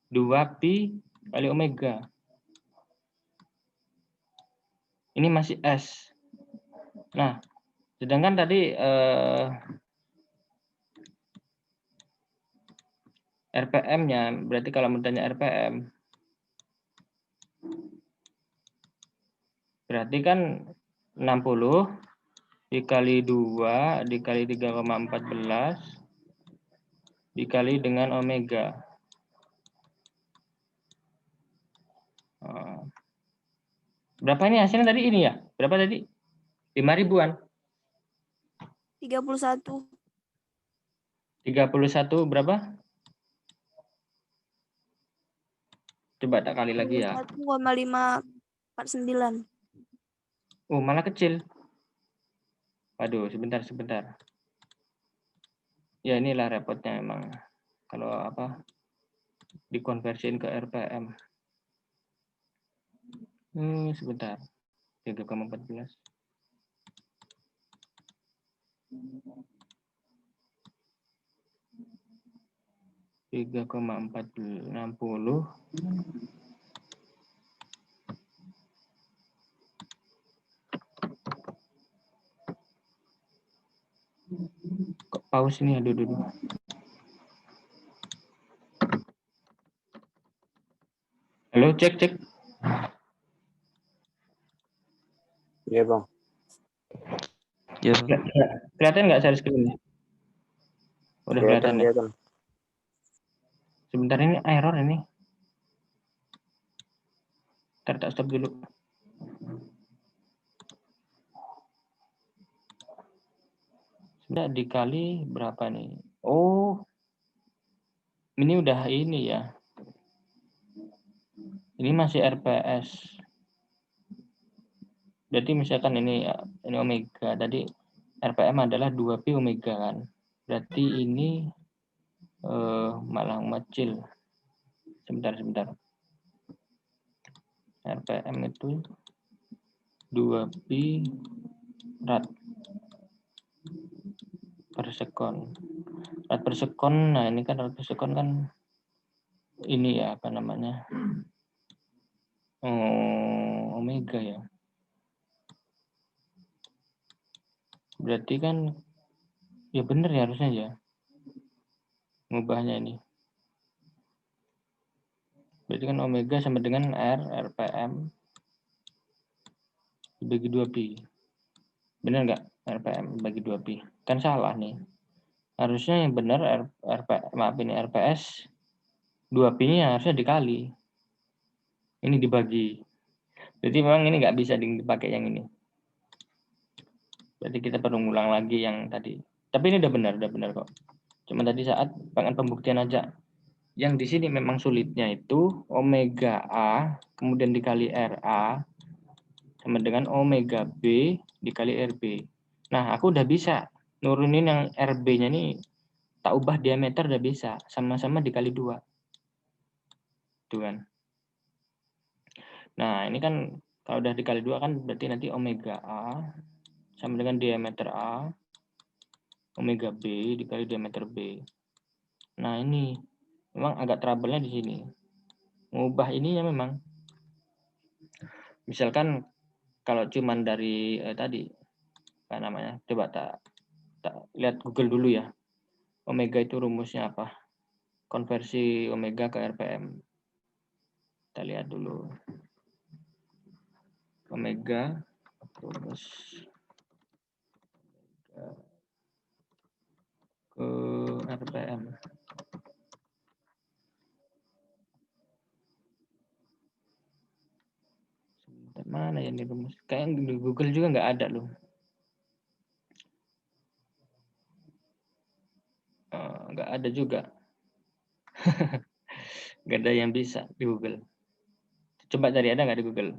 2 pi kali omega. Ini masih S. Nah, sedangkan tadi RPM-nya, berarti kalau mau tanya RPM, berarti kan 60 dikali 2 dikali 3,14 dikali dengan omega. Berapa ini hasilnya tadi ini ya? Berapa tadi? 5.000-an. 31. 31 berapa? Coba tak kali lagi ya. 31,549. Oh, malah kecil. Waduh, sebentar. Ya, inilah repotnya emang. Kalau apa? Dikonversiin ke RPM. Sebentar. 3,14. Tiga koma 460 kok pause ini, aduh. Halo, cek. Iya, Bang. Ya, Bang. Kelihatan nggak share screen? Udah kelihatan ya? Kelihatan. Sebentar, ini error ini. Ntar tak stop dulu. Sudah dikali berapa nih? Oh, ini udah ini ya. Ini masih RPS. Berarti misalkan ini omega. Tadi RPM adalah 2 pi omega kan. Berarti ini malah mengecil. Sebentar. RPM itu 2 pi rad per sekon. Rad per sekon, nah ini kan rad per sekon kan ini ya, apa namanya? Omega ya. Berarti kan ya bener ya harusnya ya. Ngubahnya ini. Berarti kan omega sama dengan RPM dibagi 2 pi. Benar nggak? RPM bagi 2 pi. Kan salah nih. Harusnya yang benar RPS 2 pi-nya harusnya dikali. Ini dibagi. Jadi memang ini nggak bisa dipakai yang ini. Jadi kita perlu ngulang lagi yang tadi. Tapi ini udah benar kok. Cuma tadi saat pengen pembuktian aja. Yang di sini memang sulitnya itu omega A kemudian dikali RA sama dengan omega B dikali RB. Nah, aku udah bisa nurunin yang RB-nya nih, tak ubah diameter udah bisa, sama-sama dikali 2. Tuh kan. Nah, ini kan kalau udah dikali 2 kan berarti nanti omega A sama dengan diameter A, omega B dikali diameter B. Nah, ini memang agak trouble-nya di sini. Mengubah ininya memang. Misalkan kalau cuman dari tadi apa namanya? Coba tak lihat Google dulu ya. Omega itu rumusnya apa? Konversi omega ke RPM. Kita lihat dulu. Omega rumus ke RPM. Mana ya ini rumus? Kayak di Google juga nggak ada loh. Nggak ada juga. Nggak ada yang bisa di Google. Coba cari, ada nggak di Google?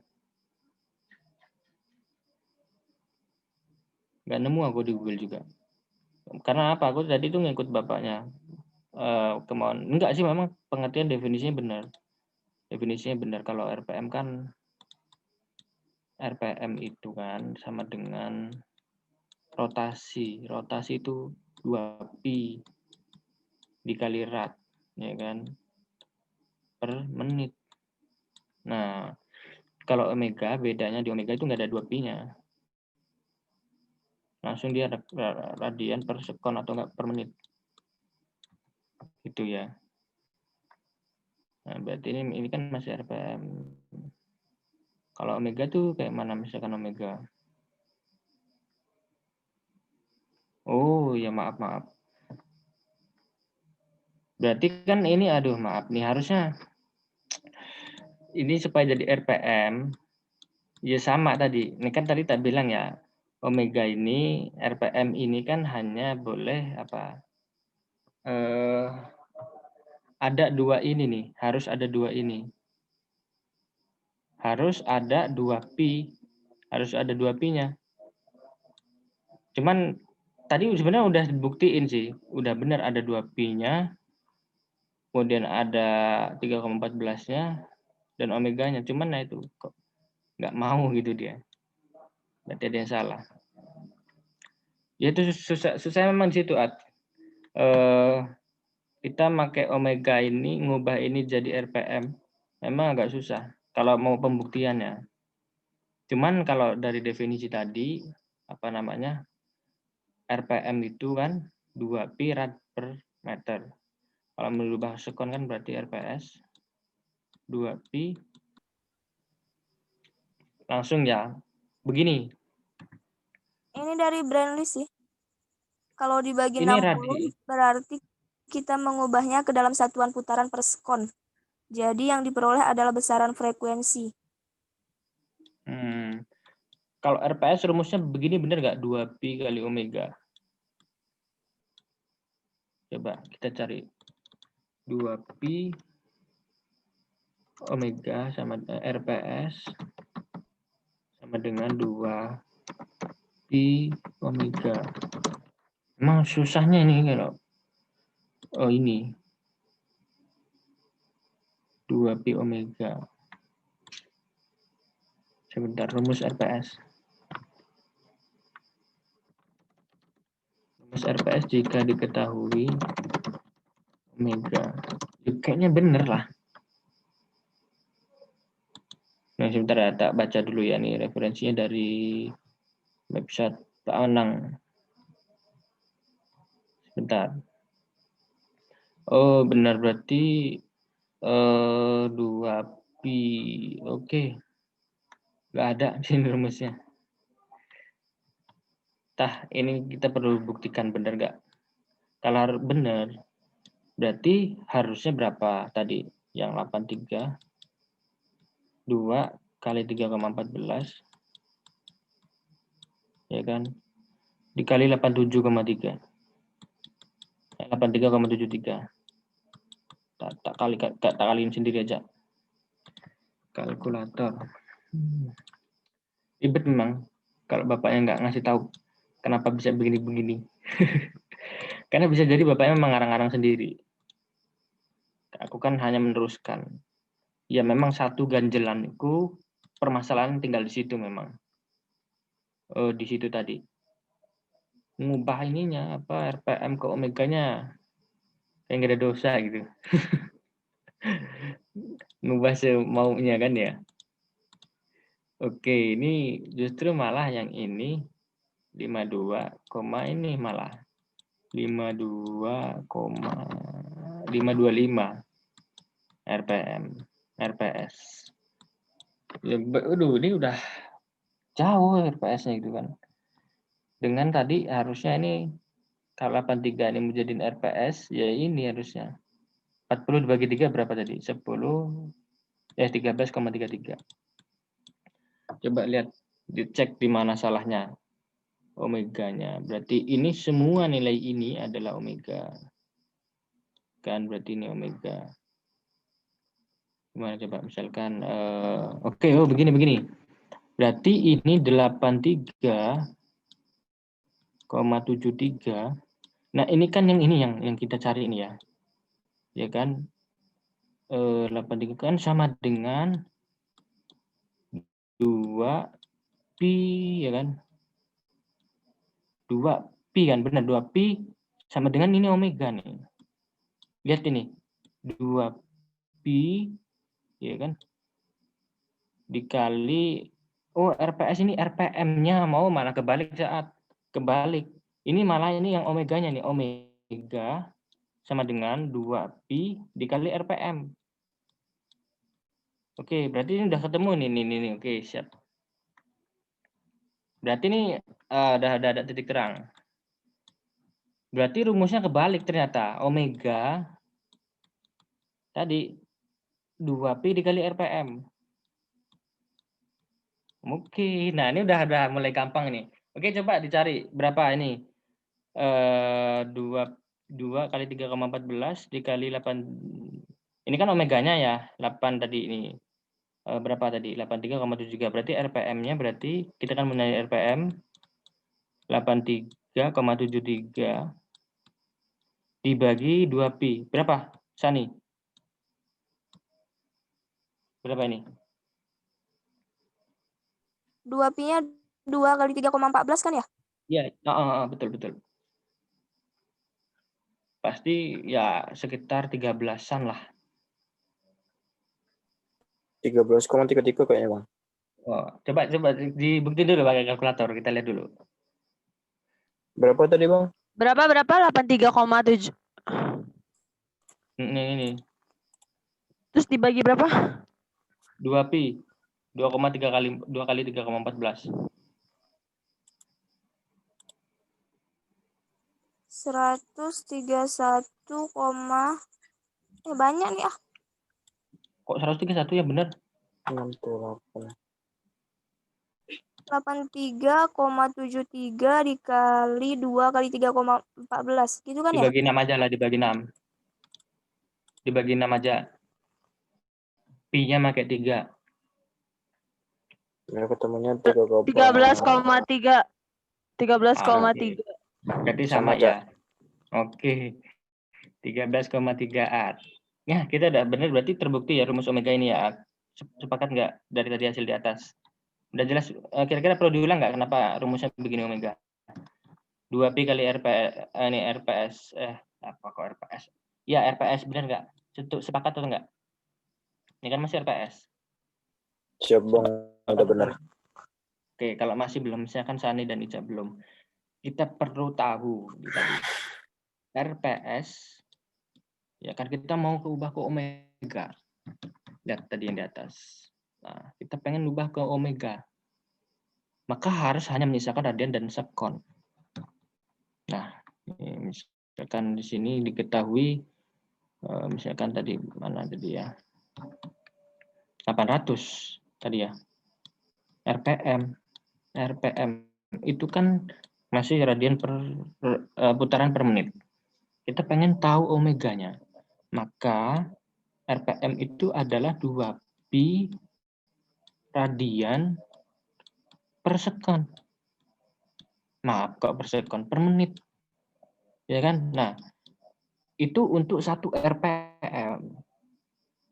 Nggak nemu aku di Google juga. Karena apa? Aku tadi tuh ngikut bapaknya. Kemauan. Enggak sih, memang pengertian definisinya benar. Definisinya benar. Kalau RPM kan, RPM itu kan sama dengan rotasi. Rotasi itu 2pi dikali rad, ya kan, per menit. Nah, kalau omega, bedanya di omega itu nggak ada 2pi-nya. Langsung dia radian per sekon atau enggak per menit. Gitu ya. Nah, berarti ini kan masih RPM. Kalau omega tuh kayak mana misalkan omega? Oh, ya maaf. Berarti kan ini, aduh maaf nih, harusnya ini supaya jadi RPM, ya sama tadi. Ini kan tadi tak bilang ya, omega ini, RPM ini kan hanya boleh apa? Ada dua ini nih, harus ada dua ini. Harus ada 2pi, harus ada 2pi-nya. Cuman tadi sebenarnya udah dibuktiin sih, udah benar ada 2pi-nya, kemudian ada 3,14-nya, dan omeganya. Cuman nah itu kok nggak mau gitu dia. Berarti ada yang salah. Ya itu susah memang di situ, kita pakai omega ini, ngubah ini jadi RPM, memang agak susah kalau mau pembuktiannya. Cuman kalau dari definisi tadi, apa namanya, RPM itu kan 2pi rad per meter. Kalau merubah sekon kan berarti RPS 2pi. Langsung ya, begini. Ini dari Brandly sih. Kalau dibagi Ini 60 berarti kita mengubahnya ke dalam satuan putaran per sekon. Jadi yang diperoleh adalah besaran frekuensi. Kalau RPS rumusnya begini, benar nggak? 2pi kali omega. Coba kita cari. 2pi omega sama RPS sama dengan 2pi omega. Emang susahnya ini kalau ini 2pi omega. Sebentar, rumus RPS. Rumus RPS jika diketahui omega. Ya, kayaknya bener lah. Nah, sebentar ya, tak baca dulu ya nih referensinya dari website Pak Anang. Sebentar. Oh, benar, berarti 2pi. Oke. Nggak ada di rumusnya. Ini kita perlu buktikan benar nggak? Kalau benar, berarti harusnya berapa tadi? Yang 83. 2 kali 3,14. Ya kan? Dikali 87,3. 83,73. Tak kaliin sendiri aja. Kalkulator. Ribet memang kalau bapaknya nggak ngasih tahu kenapa bisa begini-begini. Karena bisa jadi bapaknya memang ngarang-ngarang sendiri. Aku kan hanya meneruskan. Ya memang satu ganjelanku, permasalahan tinggal di situ memang. Di situ tadi. Ngubah ininya apa RPM ke omeganya. Kayak nggak ada dosa gitu. Ngubah semaunya kan ya. Oke, ini justru malah yang ini 52, ini malah 52,525 RPS. Ya, aduh, ini udah jauh RPS-nya gitu kan. Dengan tadi harusnya ini kalau 83 ini menjadi RPS, ya ini harusnya 40 dibagi 3 berapa tadi? 13,33. Coba lihat, dicek di mana salahnya omeganya. Berarti ini semua nilai ini adalah omega. Kan berarti ini omega. Gimana coba misalkan oke, begini. Berarti ini 83,73. Nah, ini kan yang kita cari ini ya. Ya kan? 83 kan sama dengan 2 pi ya kan? 2 pi kan, benar, 2 pi sama dengan ini omega nih. Lihat ini. 2 pi ya kan? Dikali RPS ini RPM-nya mau malah kebalik saat kebalik. Ini malah ini yang omeganya nih, omega sama dengan 2 pi dikali RPM. Oke, berarti ini udah ketemu nih. Oke, siap. Berarti ini udah ada titik terang. Berarti rumusnya kebalik ternyata. Omega tadi 2 pi dikali RPM. Oke, nah ini udah mulai gampang nih. Oke, coba dicari berapa ini? 2 kali 3,14 dikali 8. Ini kan omeganya ya, 8 tadi ini. Berapa tadi? 83,73. Berarti RPM-nya berarti kita kan mencari RPM 83,73 dibagi 2 pi. Berapa, Sani? Berapa ini? 2 pi-nya 2 kali 3,14 kan ya? Iya, betul. Pasti ya sekitar 13-an lah. 13,33 kayaknya, Bang. Oh, coba dibuktiin dulu pakai kalkulator, kita lihat dulu. Berapa tadi, Bang? Berapa? 83,7. Ini. Terus dibagi berapa? 2 pi. 2,3 kali 2 kali 3,14. 131, banyak nih ah. Kok 131 ya benar? 68. 83,73 dikali 2 kali 3,14. Gitu kan ya? Dibagi 6 aja lah, dibagi 6. Dibagi 6 aja. Pi-nya pakai 3. Ya ketemunya 3,3. 13,3. 13,3. Berarti sama ya. Oke. 13,3 Ya, kita udah benar, berarti terbukti ya rumus omega ini ya. Sepakat nggak dari tadi hasil di atas? Udah jelas, kira-kira perlu diulang nggak kenapa rumusnya begini omega? 2 pi kali RPS, ini RPS, apa kok RPS? Ya, RPS, benar nggak? Sepakat atau nggak? Ini kan masih RPS. Siap, Bang. Udah benar. Oke, kalau masih belum, misalkan Sani dan Ica belum. Kita perlu tahu tadi. RPS, ya kan kita mau ubah ke omega. Lihat tadi yang di atas. Nah, kita pengen ubah ke omega. Maka harus hanya menyisakan radian dan sekon. Nah, misalkan di sini diketahui, misalkan tadi mana tadi ya, 800 tadi ya, RPM itu kan masih radian per putaran per menit. Kita pengen tahu omeganya, maka RPM itu adalah 2 pi radian per sekon. Maaf, kok per sekon, per menit. Ya kan? Nah, itu untuk 1 RPM.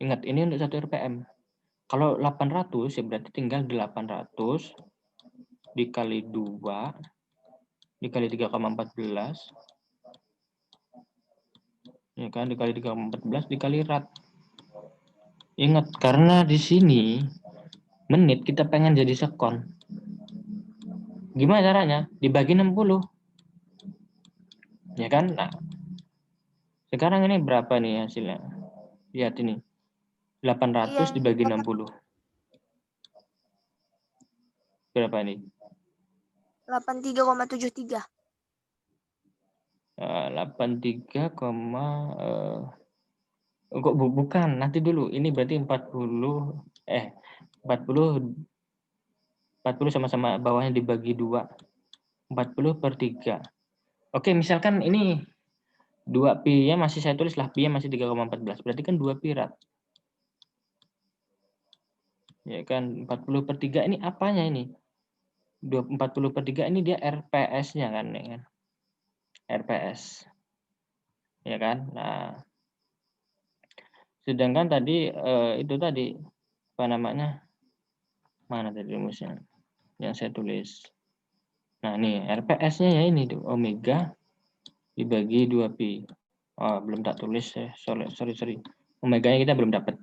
Ingat, ini untuk 1 RPM. Kalau 800 ya berarti tinggal 800 dikali 2 dikali 3,14. Ya kan, dikali 3,14 dikali rad. Ingat, karena di sini menit kita pengen jadi sekon. Gimana caranya? Dibagi 60. Ya kan? Nah, sekarang ini berapa nih hasilnya? Lihat ini. 800 Iya, dibagi 60. Berapa ini? 83,73. 83, kok bukan, nanti dulu. Ini berarti 40 sama-sama bawahnya dibagi 2. 40/3. Oke, misalkan ini 2 pi-nya masih saya tulis lah, pi-nya masih 3,14. Berarti kan 2 pi rad. Ya kan, 40/3 ini apanya ini? 40/3 ini dia RPS-nya kan, ya kan? RPS. Ya kan? Nah, sedangkan tadi itu tadi apa namanya? Mana tadi rumusnya? Yang saya tulis. Nah, nih RPS-nya ya ini tuh, omega dibagi 2 pi. Oh, belum tak tulis ya. Sorry. Omega-nya kita belum dapat.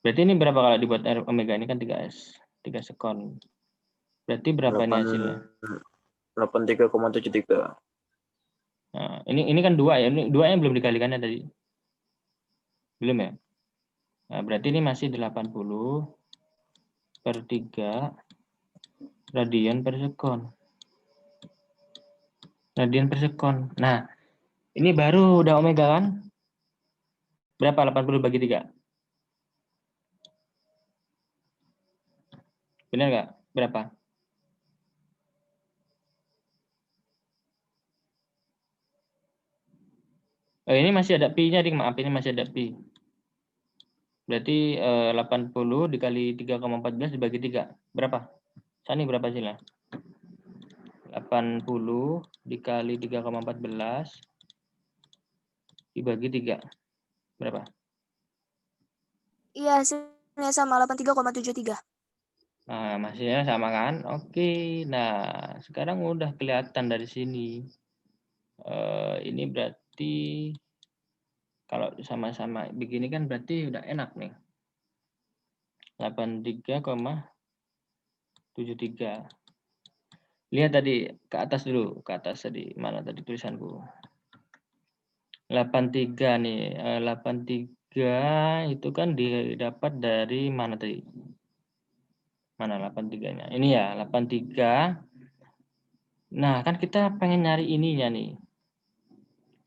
Berarti ini berapa kalau dibuat omega ini kan 3S, 3 sekon. Berarti berapa ini hasilnya? 83,73. Nah, ini kan 2 ya. Ini 2-nya belum dikalikannya tadi. Belum ya? Nah, berarti ini masih 80/3 radian per sekon. Radian per sekon. Nah, ini baru udah omega kan? Berapa 80 bagi 3? Benar nggak? Berapa? Ini masih ada pi-nya, maaf, ini masih ada pi. Berarti 80 dikali 3,14 dibagi 3. Berapa? Sani berapa hasilnya? 80 dikali 3,14 dibagi 3. Berapa? Iya, hasilnya sama 83,73. Nah, masihnya sama kan? Oke. Nah, sekarang udah kelihatan dari sini. Ini berarti kalau sama-sama begini kan berarti udah enak nih. 83,73. Lihat tadi ke atas dulu, ke atas tadi. Mana tadi tulisanku? 83 nih. 83 itu kan didapat dari mana tadi? Mana 83-nya? Ini ya, 83. Nah, kan kita pengen nyari ininya nih.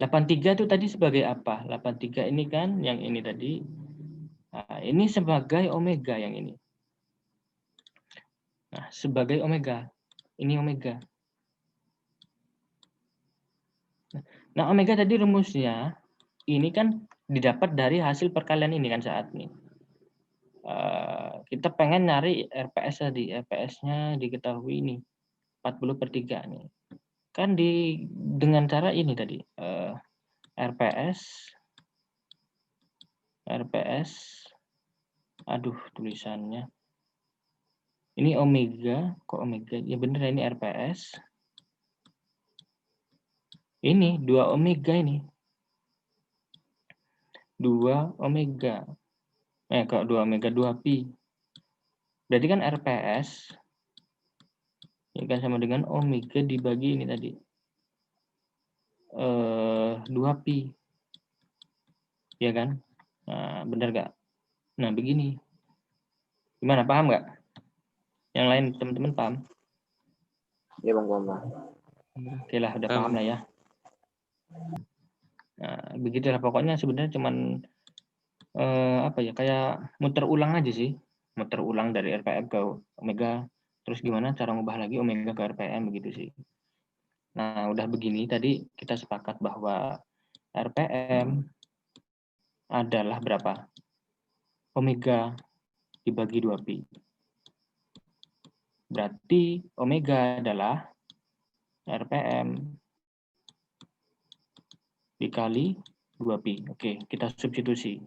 83 itu tadi sebagai apa? 83 ini kan yang ini tadi. Nah, ini sebagai omega yang ini. Nah, sebagai omega. Ini omega. Nah, omega tadi rumusnya ini kan didapat dari hasil perkalian ini kan saat ini. Kita pengen nyari RPS tadi. RPS-nya diketahui ini. 40/3 nih. Kan dengan cara ini tadi. RPS. Aduh, tulisannya. Ini omega. Kok omega? Ya bener ini RPS. Ini 2 omega ini. 2 omega. Kok 2 omega 2 pi. Berarti kan RPS ya kan sama dengan omega dibagi ini tadi. 2 pi. Ya kan? Nah, benar nggak? Nah, begini. Gimana, paham nggak? Yang lain teman-teman paham? Iya, Bang, paham. Oke lah, udah paham lah ya. Nah, begitulah pokoknya sebenarnya cuman kayak muter ulang aja sih. Muter ulang dari RPM ke omega. Terus gimana cara ngubah lagi omega ke RPM begitu sih. Nah, udah begini tadi kita sepakat bahwa RPM adalah berapa? Omega dibagi 2 pi. Berarti omega adalah RPM dikali 2 pi. Oke, kita substitusi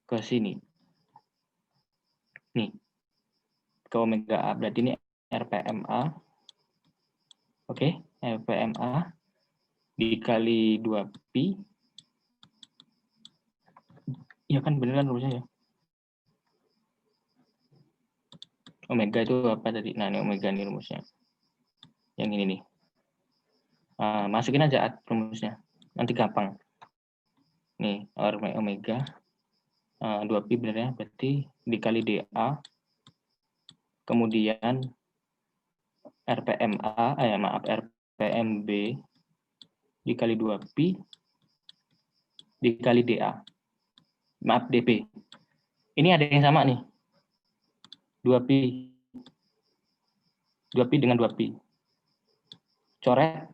ke sini. Nih, ke omega A. Berarti ini RPMA. Oke, RPMA dikali 2 pi. Ya kan beneran rumusnya ya. Omega itu apa tadi? Nah, ini omega nih rumusnya. Yang ini nih. Masukin aja rumusnya. Nanti gampang. Nih, omega 2pi benar ya, berarti dikali dA, kemudian RPMB dikali 2pi dikali dA. Maaf, dP. Ini ada yang sama nih. 2pi. 2pi dengan 2pi. Coret.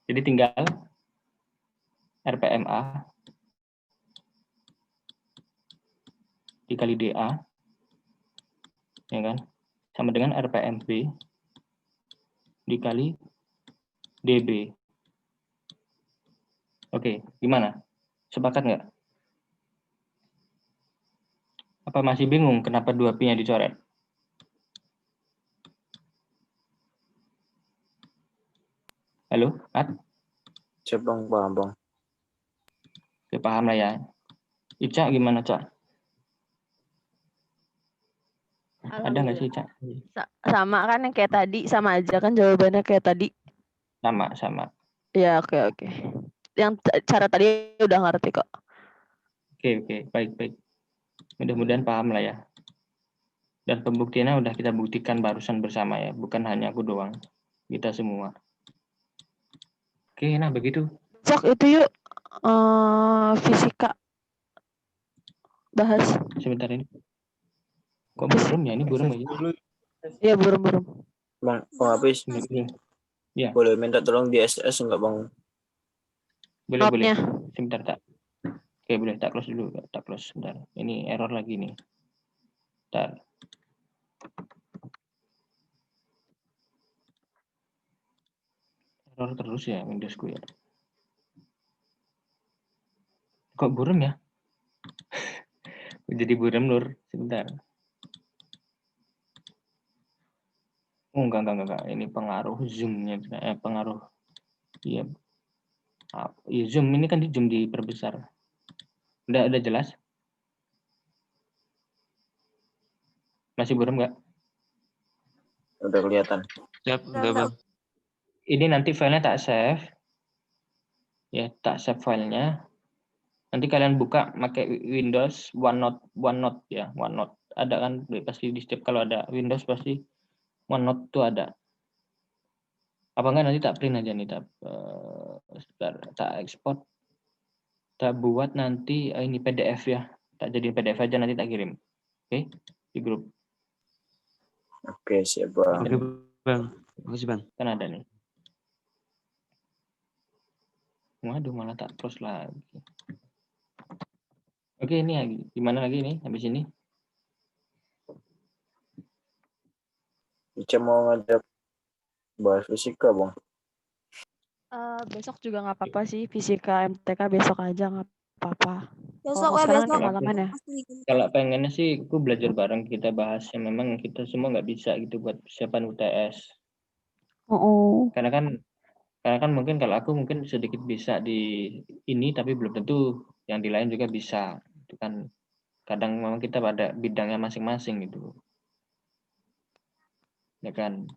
Jadi tinggal RPMA dikali dA, ya kan? Sama dengan RPMB dikali dB. Oke, gimana? Sepakat nggak? Apa masih bingung kenapa 2pi-nya dicoret? Halo, Pat? Siap bang, paham bang. Oke, paham lah ya. Ica gimana, Cak? Ada nggak sih, Cak? Sama kan yang kayak tadi, sama aja kan jawabannya kayak tadi. Sama. Ya, oke. Yang cara tadi udah ngerti kok. Oke, baik. Mudah-mudahan paham lah ya. Dan pembuktiannya udah kita buktikan barusan bersama ya, bukan hanya aku doang, kita semua. Oke, nah begitu. Besok itu yuk fisika bahas. Sebentar ini. Kok burem ya? Ini burem aja. Iya, burem. Bang Hafiz, Ya. boleh minta tolong di SS enggak bang? Boleh. Notnya. Sebentar, tak. Oke, boleh. Tak close dulu. Tak close. Sebentar. Ini error lagi nih. Bentar. Error terus ya Windowsku ya. Kok burem ya? Jadi burem, Nur. Sebentar. Oh, enggak. Ini pengaruh zoom-nya. Pengaruh. Iya. Zoom ini kan di zoom diperbesar. Udah jelas? Masih burem nggak? Udah kelihatan. Siap, enggak bang. Ini nanti filenya tak save. Ya, tak save filenya. Nanti kalian buka pakai Windows OneNote ya, OneNote. Ada kan pasti di setiap kalau ada Windows pasti OneNote tuh ada. Apa enggak nanti tak print aja nih, tak ekspor. Tak buat nanti ini PDF ya. Tak jadi PDF aja nanti tak kirim. Oke, di grup. Oke, siap bang. Oke bang. Makasih bang. Kan ada nih. Waduh, malah tak close lagi. Oke, ini lagi. Gimana lagi nih habis ini? Ica mau ngajak bahas fisika bang. Besok juga nggak apa-apa sih, fisika MTK besok aja nggak apa-apa. Besok Sekarang besok. kemalaman ya. Kalau pengennya sih aku belajar bareng kita bahas yang memang kita semua nggak bisa gitu buat persiapan UTS. Oh. Karena kan mungkin kalau aku mungkin sedikit bisa di ini tapi belum tentu yang di lain juga bisa. Itu kan kadang memang kita pada bidangnya masing-masing gitu. Ya kan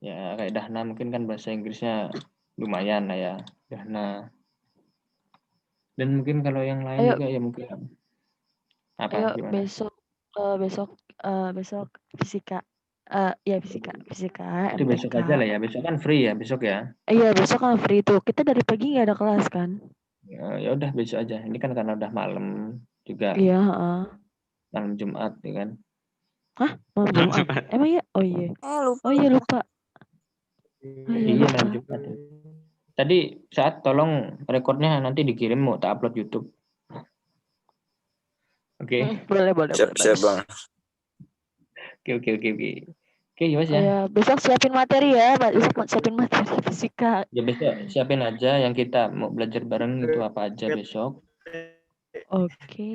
ya kayak Dahna mungkin kan bahasa Inggrisnya lumayan lah ya, Dahna. Dan mungkin kalau yang lain juga ya mungkin apa Ayo gimana? besok fisika. Ya fisika Itu besok aja lah ya. Besok kan free ya, besok ya. Iya, besok kan free tuh. Kita dari pagi nggak ada kelas kan? Ya udah besok aja. Ini kan karena udah malam juga. Iya, Malam Jumat ya kan. Hah? Malam Jumat? Emang ya? Oh iya. Lupa. Oh iya lupa. Iya malam Jumat. Tadi saat tolong rekornya nanti dikirim mau tak upload YouTube. Oke. Boleh. Siap bang. Oke. Oke, ya Mas ya. Ya, besok siapin materi ya. Besok siapin materi fisika. Ya besok siapin aja yang kita mau belajar bareng itu apa aja besok. Oke.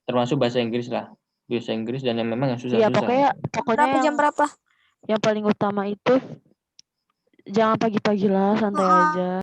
Termasuk bahasa Inggris lah. Bahasa Inggris dan yang memang yang susah-susah. Iya, pokoknya Jam berapa? yang paling utama itu jangan pagi-pagi lah, santai aja.